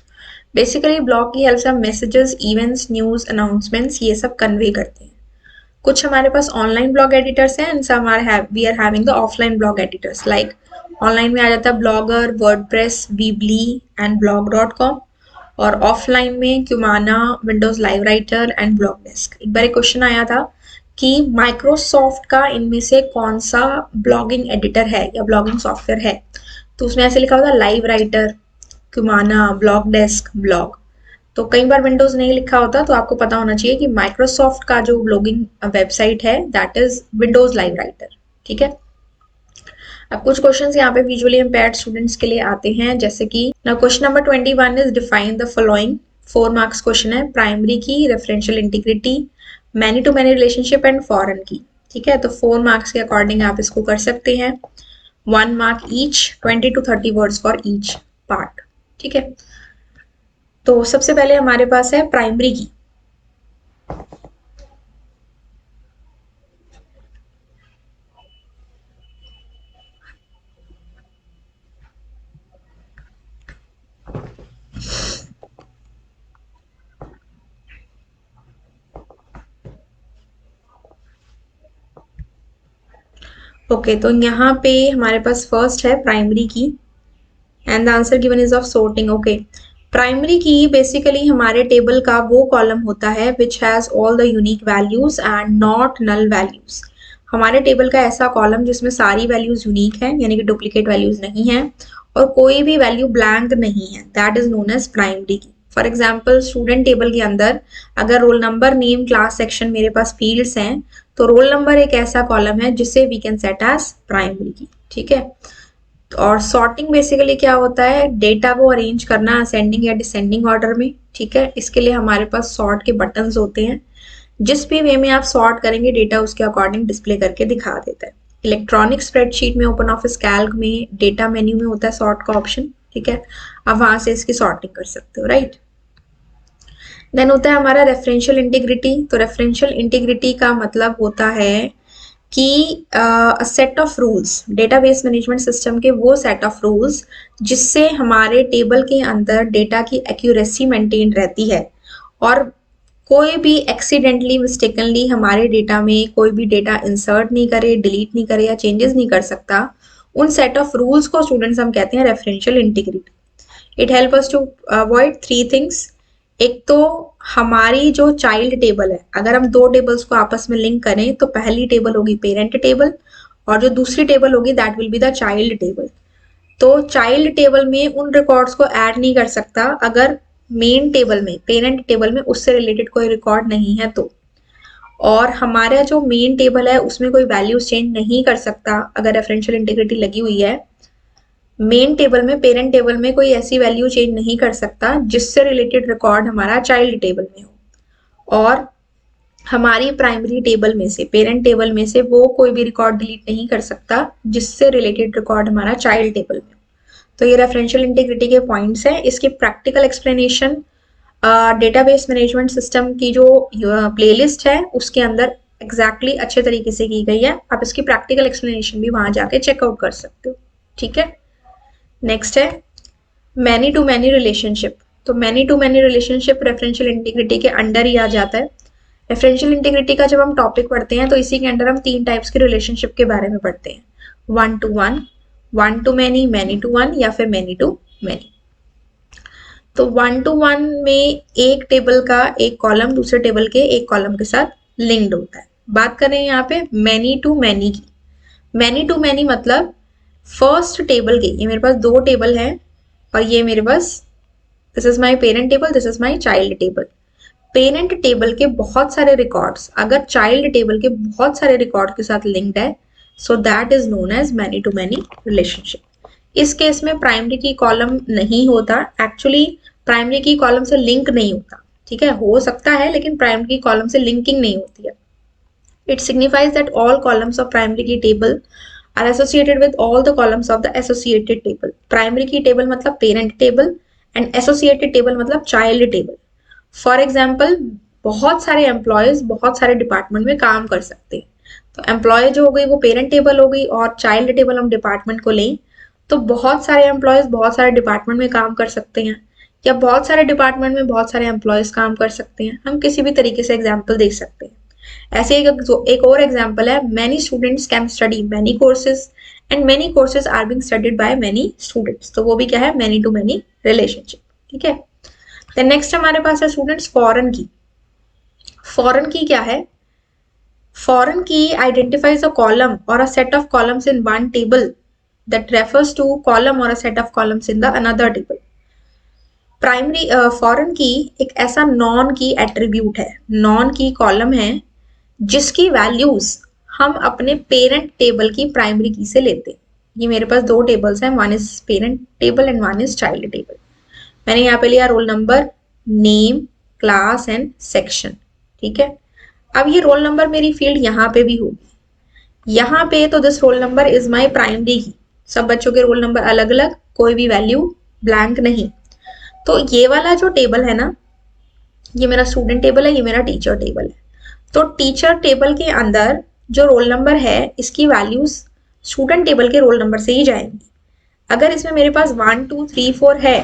Basically blog की हेल्प से हम मैसेजेस, इवेंट्स, न्यूज, अनाउंसमेंट्स ये सब कन्वे करते हैं। कुछ हमारे पास ऑनलाइन ब्लॉग एडिटर्स हैं, and some we are having the offline blog editors, like online में आ जाता है blogger, WordPress, Weebly and blog.com, और ऑफलाइन में Qumana, Windows Live Writer and blog desk. एक बार एक क्वेश्चन आया था कि माइक्रोसॉफ्ट का इनमें से कौन सा ब्लॉगिंग एडिटर है या ब्लॉगिंग सॉफ्टवेयर है, तो उसमें ऐसे लिखा हुआ था live writer, Qumana, blog desk, blog. तो कई बार विंडोज नहीं लिखा होता, तो आपको पता होना चाहिए कि माइक्रोसॉफ्ट का जो ब्लॉगिंग वेबसाइट है that is Windows Live writer. ठीक है, अब कुछ क्वेश्चंस यहाँ पे विजुअली इम्पेयर्ड स्टूडेंट्स के लिए आते हैं, जैसे कि question number 21 is define the following. 4 marks question है, primary key, referential integrity, many to many relationship and foreign key. ठीक है, तो 4 मार्क्स के अकॉर्डिंग आप इसको कर सकते हैं। 1 mark each, 20 to 30 words for each part. ठीक है, तो सबसे पहले हमारे पास है प्राइमरी की। ओके, तो यहाँ पे हमारे पास फर्स्ट है primary key and the answer given is of sorting। Okay, primary key basically हमारे टेबल का वो कॉलम होता है which has all the unique values and not null values. हमारे टेबल का ऐसा कॉलम जिसमें सारी वैल्यूज यूनिक है, यानी कि डुप्लीकेट वैल्यूज नहीं है और कोई भी वैल्यू ब्लैंक नहीं है, that is known as primary key. For example student table के अंदर अगर roll number, name, class, section मेरे पास फील्ड्स हैं, तो रोल नंबर एक ऐसा कॉलम है जिसे we can set as primary key. ठीक है, और सॉर्टिंग बेसिकली क्या होता है, डेटा को अरेंज करना असेंडिंग या डिसेंडिंग ऑर्डर में। ठीक है, इसके लिए हमारे पास सॉर्ट के बटन्स होते हैं, जिस भी वे में आप सॉर्ट करेंगे डेटा उसके अकॉर्डिंग डिस्प्ले करके दिखा देता है। इलेक्ट्रॉनिक स्प्रेडशीट में, ओपन ऑफिस कैल्क में, डेटा मेन्यू में होता है सॉर्ट का ऑप्शन। ठीक है, आप वहां से इसकी सॉर्टिंग कर सकते हो, राइट। देन होता है हमारा रेफरेंशियल इंटीग्रिटी। तो रेफरेंशियल इंटीग्रिटी का मतलब होता है कि set of rules, database management system के वो सेट ऑफ रूल्स जिससे हमारे टेबल के अंदर डेटा की एक्यूरेसी मेंटेन रहती है और कोई भी एक्सीडेंटली मिस्टेकनली हमारे डेटा में कोई भी डेटा इंसर्ट नहीं करे, डिलीट नहीं करे या चेंजेस नहीं कर सकता। उन सेट ऑफ रूल्स को स्टूडेंट्स हम कहते हैं referential integrity. It help us to avoid three things. एक तो हमारी जो चाइल्ड टेबल है, अगर हम दो टेबल्स को आपस में लिंक करें तो पहली टेबल होगी पेरेंट टेबल और जो दूसरी टेबल होगी that will be the child table. तो चाइल्ड टेबल में उन रिकॉर्ड्स को ऐड नहीं कर सकता अगर मेन टेबल में, पेरेंट टेबल में उससे रिलेटेड कोई रिकॉर्ड नहीं है तो। और हमारा जो मेन टेबल है उसमें कोई वैल्यूज चेंज नहीं कर सकता अगर रेफरेंशियल इंटीग्रिटी लगी हुई है। मेन टेबल में, पेरेंट टेबल में कोई ऐसी वैल्यू चेंज नहीं कर सकता जिससे रिलेटेड रिकॉर्ड हमारा चाइल्ड टेबल में हो। और हमारी प्राइमरी टेबल में से, पेरेंट टेबल में से वो कोई भी रिकॉर्ड डिलीट नहीं कर सकता जिससे रिलेटेड रिकॉर्ड हमारा चाइल्ड टेबल में। तो ये रेफरेंशियल इंटीग्रिटी के पॉइंट्स हैं। इसकी practical explanation database management system की जो प्लेलिस्ट है उसके अंदर एग्जैक्टली अच्छे तरीके से की गई है। आप इसकी प्रैक्टिकल एक्सप्लेनेशन भी वहां जाके चेकआउट कर सकते हो। ठीक है, नेक्स्ट है मैनी टू मैनी रिलेशनशिप। तो many to many relationship referential integrity के अंडर ही आ जाता है। रेफरेंशियल इंटीग्रिटी का जब हम टॉपिक पढ़ते हैं तो इसी के अंदर हम तीन टाइप्स के रिलेशनशिप के बारे में पढ़ते हैं, one to one, one to many to one या फिर मैनी टू मैनी। तो वन टू वन में एक टेबल का एक कॉलम दूसरे टेबल के एक कॉलम के साथ लिंक्ड होता है। बात करें यहाँ पे मैनी टू मैनी की। मैनी टू मैनी मतलब फर्स्ट टेबल के, ये मेरे पास दो टेबल हैं और ये मेरे पास, this is my parent table, this is my child table. Parent table के बहुत सारे रिकॉर्ड्स अगर चाइल्ड टेबल के बहुत सारे रिकॉर्ड के साथ लिंक्ड है, so that is known as many to many relationship. इस केस में प्राइमरी की कॉलम नहीं होता, एक्चुअली प्राइमरी की कॉलम से लिंक नहीं होता। ठीक है, हो सकता है लेकिन प्राइमरी की कॉलम से लिंकिंग नहीं होती है। It signifies that all columns of primary key table are associated with all the columns of the associated table. Primary key table मतलब parent table and associated table मतलब child table. For example बहुत सारे employees बहुत सारे department में काम कर सकते हैं। तो एम्प्लॉय जो हो गई वो पेरेंट टेबल हो गई और चाइल्ड टेबल हम डिपार्टमेंट को लें तो बहुत सारे एम्प्लॉयज बहुत सारे डिपार्टमेंट में काम कर सकते हैं या बहुत सारे डिपार्टमेंट में बहुत सारे एम्प्लॉयज काम कर सकते हैं। हम किसी भी तरीके से एग्जाम्पल देख सकते हैं। ऐसे एक और एग्जाम्पल है, many students can study many courses and many courses are being studied by many students. तो वो भी क्या है, मैनी टू मैनी रिलेशनशिप। ठीक है, देन नेक्स्ट हमारे पास है स्टूडेंट्स फॉरेन की। फॉरेन की क्या है, फॉरेन की आइडेंटिफाइज अ कॉलम और a set of columns in one table that refers to column और a set of columns in the another table. Primary foreign key एक ऐसा नॉन की एट्रीब्यूट है, नॉन की कॉलम है जिसकी वैल्यूज हम अपने पेरेंट टेबल की प्राइमरी की से लेते हैं। ये मेरे पास दो टेबल्स हैं, one is parent table and one is child table. मैंने यहाँ पे लिया role number, name, class and section. ठीक है, अब ये रोल नंबर मेरी फील्ड यहाँ पे भी होगी। यहाँ पे तो this roll number is my primary की। सब बच्चों के रोल नंबर अलग अलग, कोई भी वैल्यू ब्लैंक नहीं। तो ये वाला जो टेबल है ना, ये मेरा स्टूडेंट टेबल है, ये मेरा टीचर टेबल है। तो टीचर टेबल के अंदर जो रोल नंबर है इसकी वैल्यूज स्टूडेंट टेबल के रोल नंबर से ही जाएंगी। अगर इसमें मेरे पास 1 2 3 4 है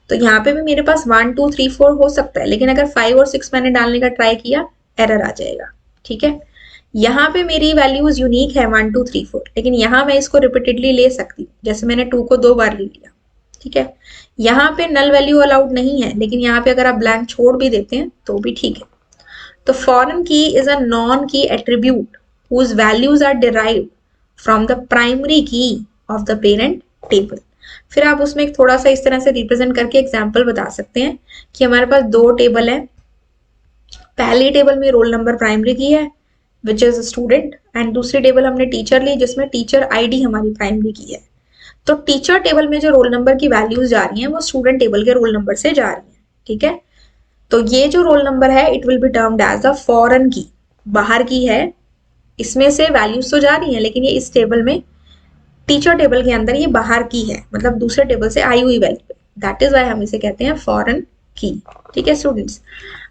तो यहाँ पे भी मेरे पास 1 2 3 4 हो सकता है, लेकिन अगर 5 और 6 मैंने डालने का ट्राई किया एरर आ जाएगा। ठीक है, यहाँ पे मेरी वैल्यूज यूनिक है 1 2 3 4, लेकिन यहाँ मैं इसको रिपीटेडली ले सकती हूँ, जैसे मैंने 2 को 2 बार ले लिया। ठीक है, यहाँ पे नल वैल्यू अलाउड नहीं है, लेकिन यहाँ पे अगर आप ब्लैंक छोड़ भी देते हैं तो भी ठीक है। तो फॉरेन की इज अ नॉन की attribute whose values are derived from the primary key of the parent table। फिर आप उसमें एक थोड़ा सा इस तरह से रिप्रेजेंट करके एग्जाम्पल बता सकते हैं कि हमारे पास दो टेबल है। पहली टेबल में रोल नंबर प्राइमरी की है विच इज स्टूडेंट, एंड दूसरी टेबल हमने टीचर ली जिसमें टीचर आईडी हमारी प्राइमरी की है। तो टीचर टेबल में जो रोल नंबर की वैल्यूज जा रही हैं वो स्टूडेंट टेबल के रोल नंबर से जा रही हैं। ठीक है, तो ये जो रोल नंबर है it will be termed as the foreign key, बाहर की है। इसमें से वैल्यूज तो जा रही हैं लेकिन ये इस टेबल में टीचर टेबल के अंदर ये बाहर की है, मतलब दूसरे टेबल से आई हुई वैल्यू, दैट इज वाई हम इसे कहते हैं फॉरेन की। ठीक है students,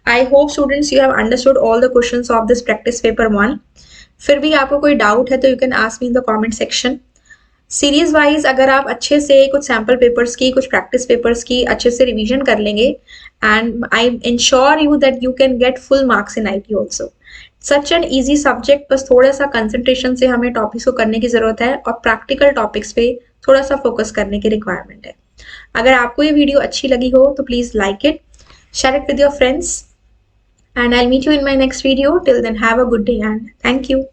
I hope students you have understood all the questions of this practice paper 1। फिर भी आपको कोई डाउट है तो you can ask me in the comment section. Series wise अगर आप अच्छे से कुछ सैम्पल पेपर्स की, कुछ प्रैक्टिस पेपर्स की अच्छे से रिवीजन कर लेंगे, and I ensure you that you can get full marks in IT also. Such an easy subject, बस थोड़ा सा कंसंट्रेशन से हमें टॉपिक्स को करने की जरूरत है और प्रैक्टिकल टॉपिक्स पे थोड़ा सा फोकस करने की रिक्वायरमेंट है। अगर आपको ये वीडियो अच्छी लगी हो तो please like it, share it with your friends, and I will meet you in my next video. Till then have a good day and thank you.